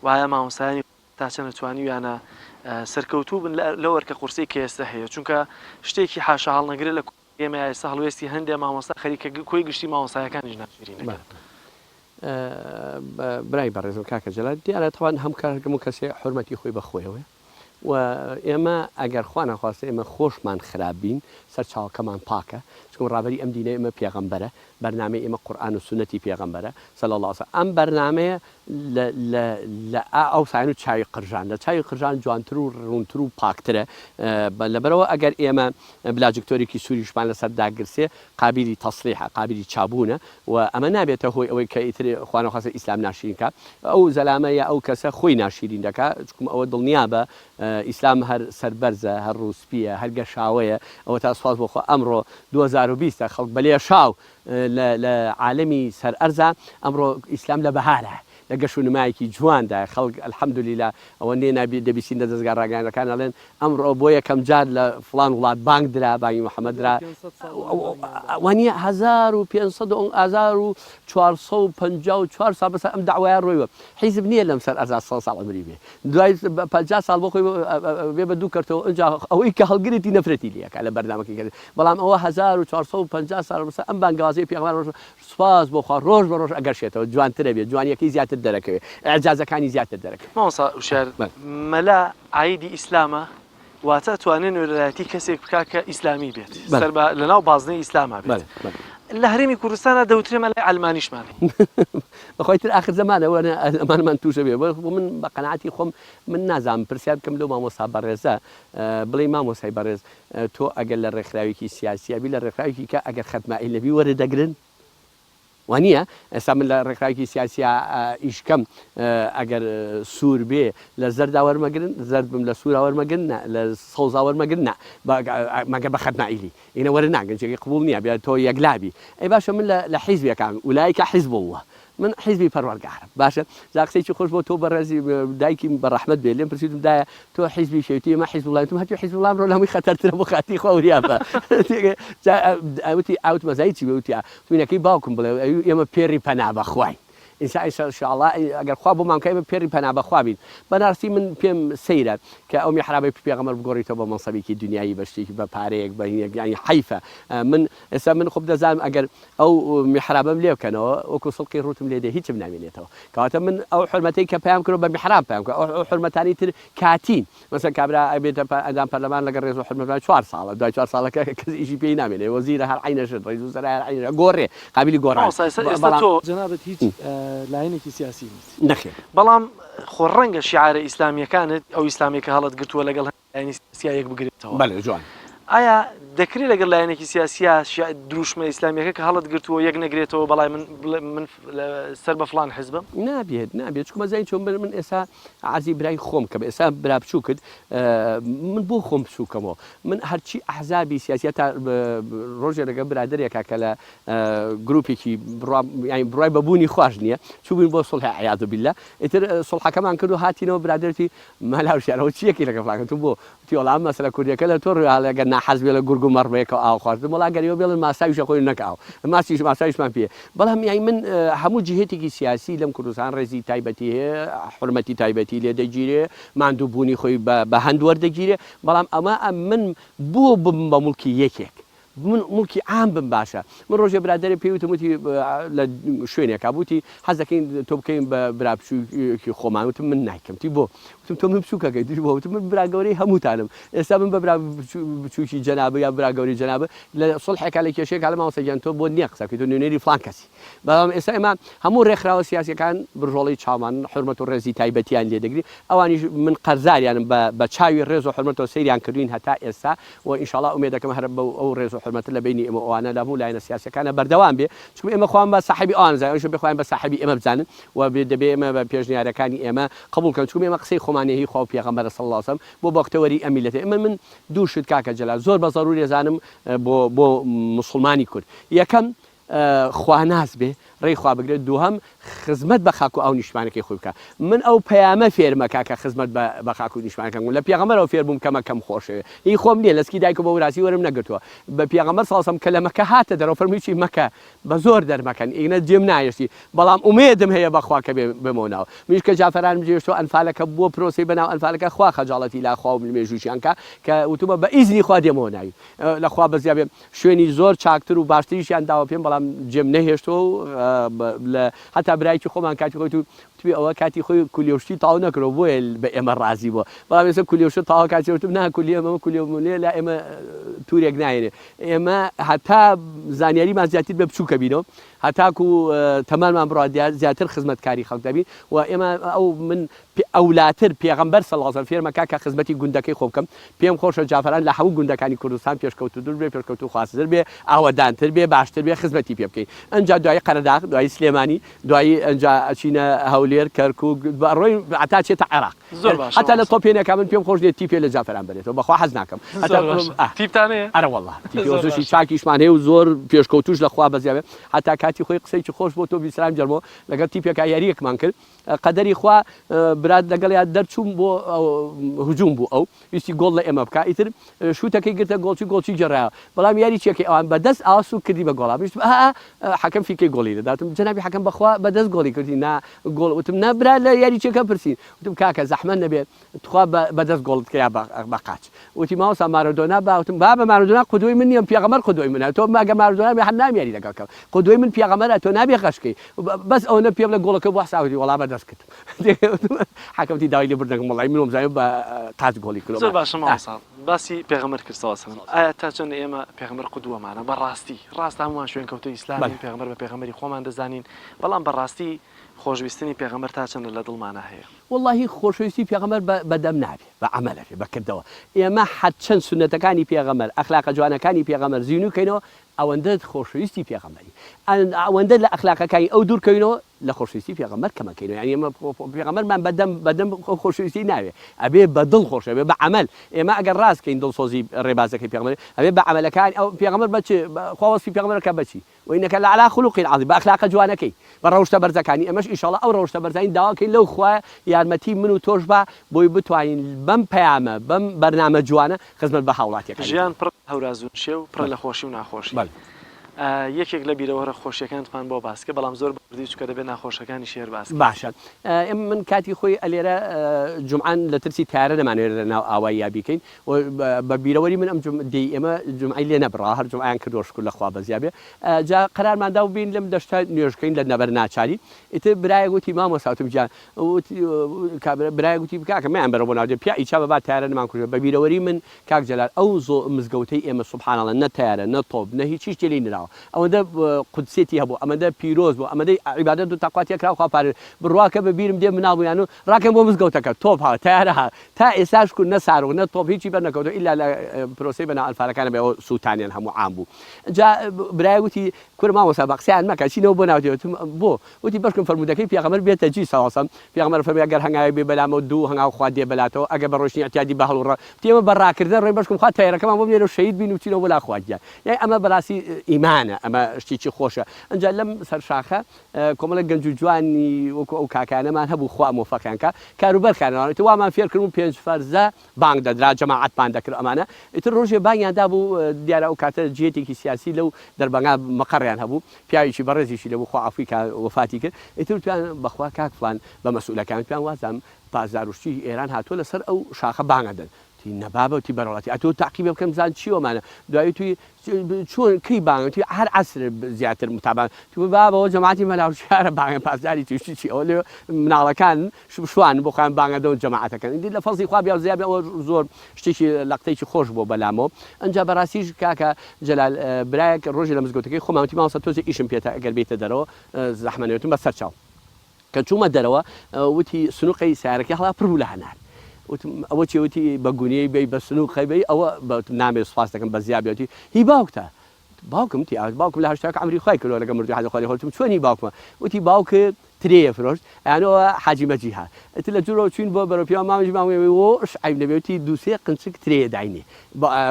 وایە مامۆستایانی تا چەندە توانی یانە سەرکەوتوو بن لەو ئەرکە قورسی کە ئێستا هەیە چونکە شتێکی حاشا هەڵنەگرێت لە ئێمە ئێستا هەڵوێستی هەندێک مامۆستا خەریکە کۆی گشتی مامۆستایەکانیش ناشرینەکە برای بەڕێزم کاکە جەلال دیارە تەوان هەم کارگەم و کەسێ حورمەتی خۆی بەخۆیەوە و ئێمە ئەگەر خوا نەخواستە ئێمە خۆشمان خراپبین سەر چاوەکەمان پاکە چون ڕابەری ئەم دینە ئێمە پێغەمبەرە بەرنامەی ئێمە قورئان و سونەتی پێغەمبەرە صلی الله علیه و ئەم بەرنامەیە لە ئەو ساین و چاوی قرژان لە چاوی قرژان جوانتر و ڕوونتر و پاکترە لەبەرەوە ئەگەر ئێمە بلاجکتۆرێکی سووریشمان لەسەر داگرسێ قابلی تەسلیحە قابلی چابوونە و ئەمە نابێتە هۆی ئەوەی کە ئیتر خوا نەخواستە ئیسلام ناشرینکە ئەو زەلامە یا ئەو کەسە خۆی ناشرین دەکات چکم ئەوە دڵنیا بە ئیسلام هەر سەربەرزە هەر ڕووسپیە هەر گەشاوەیە ئەوە تا سوپاس بۆ خۆ ئەمڕۆ 2020 خەڵک بەلێ شاو لە عالەمی سەر ئەرزە ئەمڕۆ ئیسلام لە بەهارە لە گەشت و نمایەکی جواندا خەڵک ئەلحەمدولیلا ئەوە نێ دەبیستینە دەستگا ڕاگەیەنەکان ئەڵێن ئەمڕۆ بۆ یەکەم جار لە فڵان وڵات بانگ درا بانگی محەممەدرا وانە 1454 ساڵ بەسەر ئەم داوایە ڕۆیوە حیزب نییە لەم سەر 100 ساڵ عمری بێ دوای 50 ساڵ بۆ خۆی بێ بە دوو کردەوە ئەجا ئەوەی کە هەڵگرێتی نەفرەتی لەکە لە بەردامەکەی کرد بەڵام ئەوە 1450 ساڵ بەسەر ئەم بانگوازەی پێغەمبەر سوپاس بۆ خوا ڕۆژ بە ڕۆژ ئەگەشێتەوە جوانترە بێت جوانیەکەی زیاتر دەرەکەوێت ئەعجازەکانی زیاتر دەرەکەوێت مامۆستا وشار مەلا عیدی ئیسلامە واتە توانێن وێرایەتی کەسێک بکا کە ئیسلامی بێت لەناو بازنەی ئیسلاما بێت لە هەرێمی کوردستانە دەوترێ مەلای ئەلمانیشمانی بەخۆی تر آخر زمانەوە ئەمانمان تووشە بێ من بە قەناعەتی خۆم من نازانم پرسیار بکەم لەو مامۆستا بەڕێزە بڵێ مامۆسای بەڕێز تۆ ئەگەر لە ڕێکخراوێکی سیاسیابی لە ڕێکخراوێکی کە ئەگەر خەتمائیل نەبی وەردەگرن وانە ئێستا من لە ڕێکخراوێکی سیاسیا ئیشکەم ئەگەر سوور بێ لە زەردا وەرمەگرن زەرد بم لە سوورا وەرمەگرن لە سەوزا وەرمەگرن مەگە بە خەتمائیلی ئینە وەرە ناگەنجێکی قبول نییە بێت تۆ یەکلابی ئەی باشە من لە حیزبەکان ولایکە حیزب الله من حیزبی پەروەردگارم باشە زاقسێکی خۆش بۆ تۆ بەڕێزی دایکی بە ڕەحمەت بێ لێم پرسیدم دایە تۆ حیزبی شێوتی ئێمە حیزب وڵاتم هەتی حیزب وڵام ڕۆ لەمووی خەتەرترە بۆ خاتی خۆوریابە وتی ئاوت مەزایی چی وتی توینەکەی باوکم بڵێ ئێمە پێری پەنا بەخوای ئینشاءالله ئەگەر خوا بۆمان کە ئێمە پێری پەنا بەخوا بین بەناسی من پێم سەیرە کە ئەو میحرابەی پێغەمبەر بگۆڕیتەوە بە مەنسەبێکی دنیایی بە شتێکی بە پارەیەک بە ینی حیفە من ئێستا من خۆم دەزانم ئەگەر ئەو میحرابەم لێ بکەنەوە وەکو سڵقی ڕوتم لێدە هیچم نامێنێتەوە کەواتە من ئەو حرمەتەی کە پێیان کردەوە بە میحراب پێیان کردەوە ئەو حرمەتانی تر کاتین مەسەن کابرا ئەبێتە ئەندام پەرلەمان لەگەڵ ڕێز و حرمەتمان 4 ساڵە دوای 4 ساڵەکە کەس ئیشی پێی نامێنێ وەزیرە هەر عینەشت ڕێز و سەرای هەر عینە گۆڕێ قابلی گۆڕان تۆ جەنابەت هیچ لایەنێکی سیاسی نەخێر بەڵام خۆ ڕەنگە شیعارە ئیسلامیەکانت ئەو ئیسلامیەکە هەڵت گرتووە لەگەڵ لایەنی سیاسیەک بگرێتەوە بەڵێ جوان ئایا دەکرێت لەگەڵ لایەنێکی سیاسیا دروشمە ئیسلامیەکە کە هەڵت گرتووە یەک نەگرێتەوە بەڵای من سەر بە فڵان حزبم نابێت چکمە زای چۆن من ئێستا عزی برای خۆم کە ئێستا برا بچوو کرد من بۆ خۆم بچووکەمەوە من هەرچی ئەحزابی سیاسی تا ڕۆژێ لەگە برادێکە کە لە گروپێکی بڕای بەبوونی خوش نییە چوبووین بۆ سڵحی عیاذ بالله ئیتر سڵحەکەمان کرد و هاتینەوە برادێتی مەلاوشیانەوە چیەکی لەگە فڵاکەتون بۆ تیۆڵام مەسەلە کوردیەکە لە تۆ ڕێگە ناحەزبێ لە گورگ و مەڕبەیەکە ئاو خواردم وڵا گەریەوە بێڵن ماساویشە خۆی نەکاو ماساویشمان پێ بەڵام یای من هەموو جهێتێکی سیاسی لەم کوردستان ڕێزی تایبەتی هەیە حرمەتی تایبەتی لێ دەگیرێ ماندووبوونی خۆی بە هەند وەردەگیرێ بەڵام ئەمە من بۆ بم بە موڵکی یەکێک من موڵکی عام بم باشە من ڕۆژێ برادێ پێوتم وتی لە شوێنێکا بوتی حەز دەکەین تۆ بکەین بە برابچووکی خۆمان وتم من نایکەمتی بۆ وتم تۆ من بچووکەکەی دوش بۆ وتم من براگەورەی هەمووتانم ئێستا من بە بچووکی جەنابە یا براگەوری جەنابە لە سڵحێکا لە کێشەیەکا لە ماوەسەگیان تۆ بۆ نییە قسەکەی تۆ نوێنەری فڵان کەسی بەڵام ئێستا ئێمە هەموو ڕێکخراوە سیاسیەکان بڕۆڵی چاومان حرمەت و ڕێزی تایبەتیان لێ دەگری ئەوانیش من قەرزاریانم بە چاوی ڕێز و حرمەتەوە سەیریان کردوین هەتا ئێستا و ئینشاءڵڵا ئومێد دەکەم هەر بە ئەو ڕێز و حرمەتە لە بینی ئێمە ئەوانە لە هەموو لایەنە سیاسیەکانە بەردەوام بێ چونکە ئێمە خۆمان بە ساحبی ئەوان زانین ئەوش بخواین بە ساحبی ئێمە بزانن و دەبێ ئێمە بە پێشنیارەکانی ئێمە قبول کەن چونکە ئێمە قسەی خۆمانیەتی خوا و پێغەمبەر صلی الله علیه و سلم بۆ بەختەوەری ئەم میلەتە ئێمە من دوو شت کاکە جەلال زۆر بە ضروری زانم بۆ مسلمانی کورد یەکەم خواناس بێ ڕێی خوا بگرێت دووهەم خزمەت بە خاک و ئەو نیشتمانەکەی خۆی بکە من ئەو پەیامە فێرمەکە کە خزمەت بە خاک و نیشتمانەکەم لە پێغەمبەرەوە فێر بووم کەمە کەم خۆشەوێ هی خۆم نییە لەسکی دایک و بە وراسی وەرم نەگرتووە بە پێغەمبەر صلی الله علیه و سلم کە لە مەکە هاتە دەرەوە فەرمووی مەکە بە زۆر دەرمەکەن ئیگنە جێم نایەشتی بەڵام ئومێدم هەیە بەخوا کە بمەونەوە منیش کە جافەران بجێشتەوە ئەنفالەکە بۆ پرۆسی بەناو ئەنفالەکە خوا خەجاڵەتی لا خوا و مێژووشیان کە وتومە بە ئیزنی خوا دێمەوە ناوی لەخوا بەزیا بێ شوێنی زۆر چاکتر و باشتریشیان داوە پێم بەڵام جێم نەهێشتەوە هەتا برایکی خۆمان کاتی خۆی توی ئەوە کاتی خۆی کولیۆشتی تاو نەکرەوە بۆیە بە ئێمە ڕازی بووە بەڵام ێستا کولیۆشت تاوا کاتیوتم نا کولیەمە کولیۆمونێ لا ئێمە تورێک نایێنێ ئێمە هەتا زانیاریمان زیاتر بە بچووکە بینەوە هەتاکو تەمانمان بڕات زیاتر خزمەتکاری خەڵک دەبین و ئێمە ئەو من ئەولاتر پێغەمبەر صلی الله علیه و سلم فێرمەکە کە خزمەتی گوندەکەی خۆ بکەم پێم خۆشە جافەران لە هەموو گوندەکانی کوردستان پێشکەوت دوور بێ پێشکەوت و خواستتر بێ ئاوەدانتر بێ باشتر بێ خزمەتی پێ بکەین ئەنجا دوای قەرداغ دوای سلێمانی دوای ئەنجا ئەچینە هەولێر کەرکووک ڕۆی عتا چێتە عێراق حتا لە تۆپێنەکە من پێم خۆش دێت تیپێ لە جافەران بێتەوە بەخوا حەز ناکەم تیپتانەیە ئەرە وەڵڵا تیپی زۆشی چاکیشمان هەیە و زۆر پێشکەوتوش لەخوا بەزیاوێ هەتا کاتی کاتی خۆی قسەیکی خۆش بۆ تۆ بیسرام جەرمەوە لەگەڵ تیپێکا یاریەکمان کرد قەدەری خوا برات لەگەڵ دەرچووم بۆ هجووم بوو ئەو ویستی گۆڵ لە ئێمە بکە ئیتر شوتەکەی گرتە گۆڵی جێڕایەوە بەڵام یاری چێکی ئەوان بەدەست ئاسو کردی بە گۆڵا بشت حەکەم فیکەی گۆڵی دەداتم جەنابی حەکەم بەخوا بەدەست گۆڵی کردی نا گۆڵ وتم نەبرا لە یاری چێکە پرسین وتم کاکە زەحمە نەبێت تخوا بەدەست گۆڵت کرا بە قاچ وتی ماوەسا مارۆدۆنا باوتم با بە مارۆدۆنا قودوی من نییە پێغەمبەر قودوی منە تۆ ماگە مارۆدۆنا بێ هەر نامیاری لەگەڵ قودوی من پێغەمبەرە تۆ نابێ قەشکەی بەس ئەوە پێم لە گۆڵەکە بۆ حساوتی وەڵا بەدەست کرد حەکەمتی داوای لێ بردنەکەم وەڵی منۆم زای بە قاچ گۆڵی کرد زۆر باشە ماوەسا باسی پێغەمبەر کردەوە سەلام ئایا تا چەند ئێمە پێغەمبەر قودووەمانە بەڕاستی ڕاست هەمووان شوێن کەوتە ئیسلامی پێغەمبەر بە پێغەمبەری خۆمان دەزانین بەڵام بەڕاستی خۆشویستنی پێغەمبەر تا چەندە لە دڵمانە هەیە واللهی خۆشەویستی پێغەمبەر بەدەم نابێت بە عەمەلە بێ بەکردەوە ئێمە حەچەند سونەتەکانی پێغەمبەر ئەخلاقە جوانەکانی پێغەمبەر زیینوکەینەوە ئەوەندە خۆشەویستی پێغەمبەری ئەوەندە لە ئەخلاقەکانی ئەو دوورکەینەوە لە خۆشەویستی پێغەمبەر کەمەکەینەوە یعنی ئێمە پێغەمبەرمان بەدەم خۆشەویستی ناوێ ئەبێ بە دڵ خۆشە بێ بە عەمەل ئێمە ئەگەر ڕاستکەین دڵسۆزی ڕێبازەکەی پێغەمبەر ئەبێ بە عەمەلەکان ئەو پێغەمبەر بەچ خواوەستی پێغەمبەرەکە بەچی وإنك لعلى خلق عظيم بأخلاق جوانكي بروشته برزكاني امش ان شاء الله او روشته برزين داواكي لو خوا يارمتي منو توشبا بوي بتوين بم بيامه بم برنامج جوانه خدمت بحولاتك جيان بر هورازون شيو بر لخوشي وناخوشي یەکێک لە بیرەوەرە خۆشیەکانتمان بۆ باسکە بەڵام زۆر بردی چکە دەبێت ناخۆشەکانی شێر باس باشە من کاتی خۆی ئەلێرە جمعان لە ترسی تارە دەمانێت لە ناو ئاوای یا بیکەین بە بیرەوەری من ئەم دی ئێمە جمعی لێ نەبڕا هەر جمعیان کردۆشکو لەخوا بەزیابێ جا قەرارماندا و بین لەم دەشتا نوێژکەین لە نەبەر ناچاری ئیتر برایە گوتی مامۆساتم گیان برایە گوتی بکاکە مەیان بەرە بۆ ناودێ پیا ئیچا بەبا تارە نەمان کوژە بە بیرەوەری من کاک جەلال ئەو زۆ مزگەوتەی ئێمە سوبحانەڵڵا نە تارە نە تۆپ نە هیچیش تێلی نراوە ئەوەندە قودسێتی هەبوو ئەمەدە پیرۆز بوو ئەمەدەی عیبادەت و تەقواتی کرا خوا پارێ بڕواکە بە بیرم دێ مناڵ بوویان و ڕاکەم بۆ مزگەوتەکە تۆپ ها تارە ها تا ئێستاش کو نە سارۆ نە تۆپ هیچی بەرنەکەوتەوە ئیلا لە پرۆسەی بەناو ئەلفارەکانە بێ ئەوە سووتانیان هەموو عام بوو جا برای وتی کورە مامۆستا بە قسەیان مەکە چینەوە بۆ ناودێتم بۆ وتی بەشکم فەرمودەکەی پێغەمبەر بێتە جی ساوەسەم پێغەمبەر فەرمی ئەگەر هەنگاوی بێ بەلامەوە دوو هەنگاو خوا دێ بەلاتەوە ئەگەر بە ڕۆژنی ئەتیادی بە هەڵوڕە تێمە بەڕاکردن ڕێ بەشکم خوا تایەرەکەمان بۆ بنێرە شەهید بین و چینەوە بۆ لا خواگیان یعنی ئەمە بەڕاستی ئیمانە ئەمە شتێکی خۆشە ئەنجا لەم سەرشاخە کۆمەڵە گەنج و جوانی وەکو ئەو کاکانەمان هەبوو خوا مۆفەقیانکە کاروبەرکانەوە وامان فێرکردن و پێنج فەرزە بانگ دەدرا جەماعەتمان دەکرد ئەمانە ئیتر ڕۆژێ بانگیاندا بوو دیارە ئەو کاتە جێتێکی سیاسی لەو دەربەنگا مەقەڕیان هەبوو پیاوێکی بەڕێزیشی لەبوو خوا ئەفریقا وفاتی کرد ئیتر تویان بەخوا کاک فلان بە مەسئولەکان تویان وازام پازاروشتی ئێران هاتووە لەسەر ئەو شاخە بانگەدەن نەبابەتی بەڕڵاتی ئەتۆ تاقیبێ بکەم زان چیوەمانە دوایی توی چۆن کەی بانگ توی هەر عەسر زیاتر متابان تو بابەوە جەماعەتی مەلاو شارە بانگە پاسداری تویشتی چی ئەوە لێ مناڵەکان شوان بۆ خۆیان بانگەدەوە جەماعەتەکەن ئیدی لە فەزڵی خوا بیا زیابێ ئەوە زۆر شتێکی لەقتەیەکی خۆش بۆ بەلامەوە ئەنجا بەڕاستیش کاکە جەلال برایەک ڕۆژی لە مزگەوتەکەی خۆماوەتی ماوەسە تۆزێ ئیشم پێێتە ئەگەر بێتە دەرەوە زەحمەنێتم بە سەرچاو کە چوومە دەرەوە وتی سنووقەی سیارەکەی هەڵا پڕ بوو لە هەنار ئەوە چێوتی بە گونیەی بێ بە سنووق خەیبەی ئەوە نامێ سوپاس دەکەم بە زیابێتی هی باوکتە باوکم تی باوکم لە هەشتاکە ئەمری خۆی کردەوە لەگە مردوی حەزەخوالی خۆتم چۆنی باوکمە وتی باوکە ترێ فرۆشت ئەیانەوە حاجی مەجیها ئەتر لە جوورەوە چوین بۆ بەرەوپیاوە ماوەجی ماوەوەش عیب نەبێتی دووسێ قنچک ترێ داینێ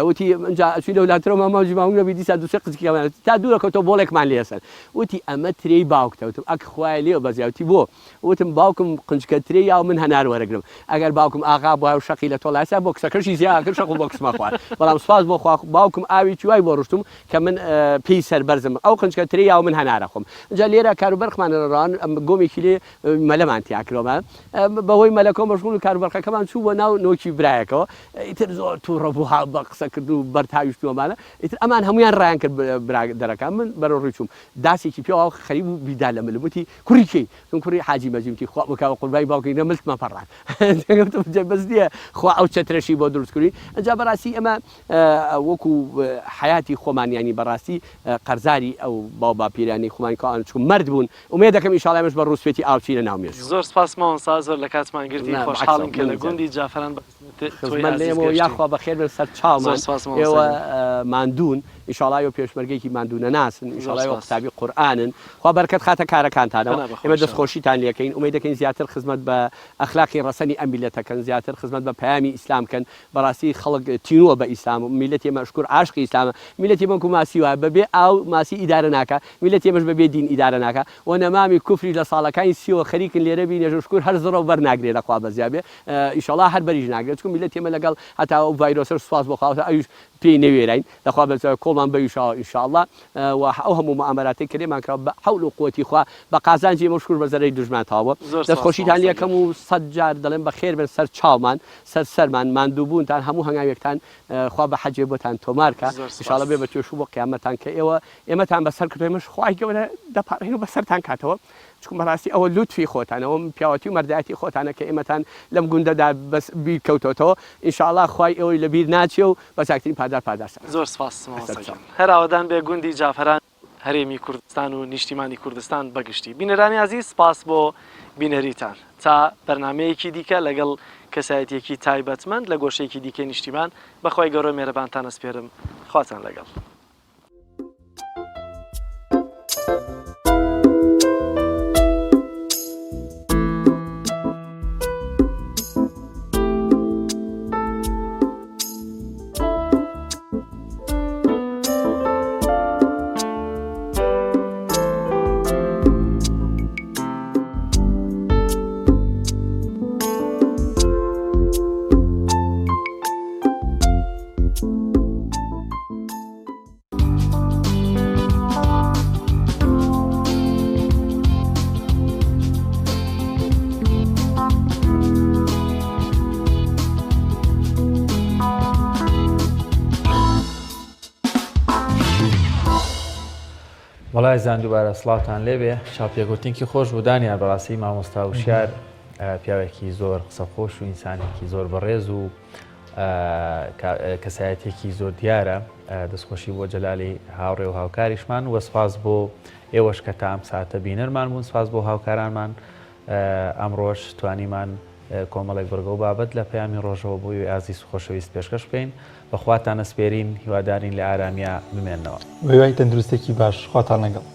وتی ئەنجا چوین لەولاترەوە ماوەجی ماوەوە دیسا دووسێ قنچکیان تا دوورەکەوتەوە بۆڵێکمان لێسەن وتی ئەمە ترێی باوکتە وتم ئەک خوای لێوە بەزیاوتی بۆ وتم باوکم قنچکە ترێ یا من هەنار وەرەگرم ئەگەر باوکم ئاغا بۆ و شەقی لە تۆڵایسا بۆ کسەکەشی زیاکرد شەق بۆ کسمە خوارد بەڵام سوپاس بۆ خوا باوکم ئاوی چوای بۆ ڕشتم کە من پێی سەربەرزم ئەو قنچکە ترێ یا من هەنارە خۆم جا لێرە کاروبەرخمانە ڕان گۆمێکی لێ مەلەمان تیاکرۆمە بەهۆی مەلەکۆ مەشغول و کاروبەرەکەمان چوو بۆ ناو نۆکی برایەکەوە ئیتر زۆر تووڕە بوو بە قسە کرد و بەرتاویشتووەمانە ئیتر ئەمان هەمویان ڕایان کرد دەرەکان من بەرەو ڕووی چووم داسێکی پێوە خەریب و بیدا لە ملموتی کوڕی کەی تم کوڕی حاجی مەجیمتی خوا بکەوە قوربای باوکەی نەملتمە پەڕان بەس دیە خوا ئەو چەترەشی بۆ دروستکردی ئەجا بەڕاستی ئەمە وەکو حیاتی خۆمانیانی بەڕاستی قەرزاری ئەو باوباپیرانی خۆمان کەوان چوون مرد بوون ومێ دەکەم ئینشاڵڵا ئێمەش بە ڕووسێتی ئاوچی لە ناومێش زۆر سپاس ماوەسا زۆر لە کاتمان گرتی خۆشحاڵم کە لە گوندی جافران یاخوا بەخێر بن سەر چاومان ئێوە ماندوون ئینشاڵای و پێشمەرگەیەکی ماندوونە ناسن ئینشاڵای و قسابی قورئانن خوا بەرکەت خاتە کارەکانتانەوە ئێمە دەستخۆشیتان لەکەین ئومێد دەکەین زیاتر خزمەت بە ئەخلاقی ڕەسەنی ئەم میلەتەکەن زیاتر خزمەت بە پەیامی ئیسلامکەن بەڕاستی خەڵک تینووە بە ئیسلام و میلەتی ئێمە شکور عاشقی ئیسلامە میلەتی بەنکو ماسی وایە بەبێ ئاو ماسی ئیدارە ناکە میلەتی ئێمەش بەبێ دین ئیدارە ناکە و نەمامی کوفری لە ساڵەکانی سیوە خەریکن لێرە بینێژ شکور هەر زڕە و بەرناگرێت لەخوا بەزیابێ ئینشاڵا هەر بەریژ ناگرێت چون میلەتی ئێمە لەگەڵ هەتا ئەو ڤایرۆسەر سوپاس بۆ خاوەتە ئەویش پێی نەوێراین لەخوا بە کۆڵمان بەویشەوە ئینشاءڵڵا و ئەو هەموو مەعامەراتەی کردێمان کراوە بە حەول و قووەتی خوا بە قازانجی ئێمە شکور بە زەرەی دژمنتاوە دەستخۆشیتان لەکەم و سەد جار دەڵێن بەخێر بن سەر چاومان سەرمان ماندووبوونتان هەموو هەنگاوێکتان خوا بە حەجێ بۆتان تۆمارکە ئینشاءڵڵا بێ بە توێش و بۆ قیامەتان کە ئێمەتان بەسەر کردو ئێمەش خوای گەورە دەپاڕین و بەسەرتان کاتەوە چکم بەڕاستی ئەوە لوتفی خۆتانەوە پیاوەتی و مەردایەتی خۆتانە کە ئێمەتان لەم گوندەدا بەس بیر کەوتەوە ئینشاءڵڵا خوای ئەوەی لە بیر ناچێ و بە چاکترین پادارسان زۆر سپاس هەر ئاوادان بێ گوندی جافەران هەرێمی کوردستان و نیشتیمانی کوردستان بەگشتی بینەرانی عزیز سپاس بۆ بینەریتان تا بەرنامەیەکی دیکە لەگەڵ کەسایەتێکی تایبەتمەند لە گۆشەیەکی دیکە نیشتیمان بەخوای گەورە مێرەبانتان ئەسپێرم خواتان لەگەڵ وڵای زاندووبارە سڵاوتان لێبێ چاپێگوتنکی خۆش بودانیان بەڕاستی مامۆستا وشار پیاوێکی زۆر قسەخۆش و ئینسانێکی زۆر بەڕێز و کەسایەتێکی زۆر دیارە دەستخۆشی بۆ جەلالی هاوڕێ و هاوکاریشمان و سپاس بۆ ئێوەش کە تا ئەم ساتە بینەرمان بوون سپاس بۆ هاوکارانمان ئەمڕۆژ توانیمان کۆمەڵێک بەرگە و بابەت لە پەیامی ڕۆژەوە بووی و ئازیز و خۆشەویست پێشکەش بکەین بەخواتان ئەسپێرین هیوادارین لە ئارامیە بمێننەوە وێوای تەندروستێکی باش خواتان لەگەڵ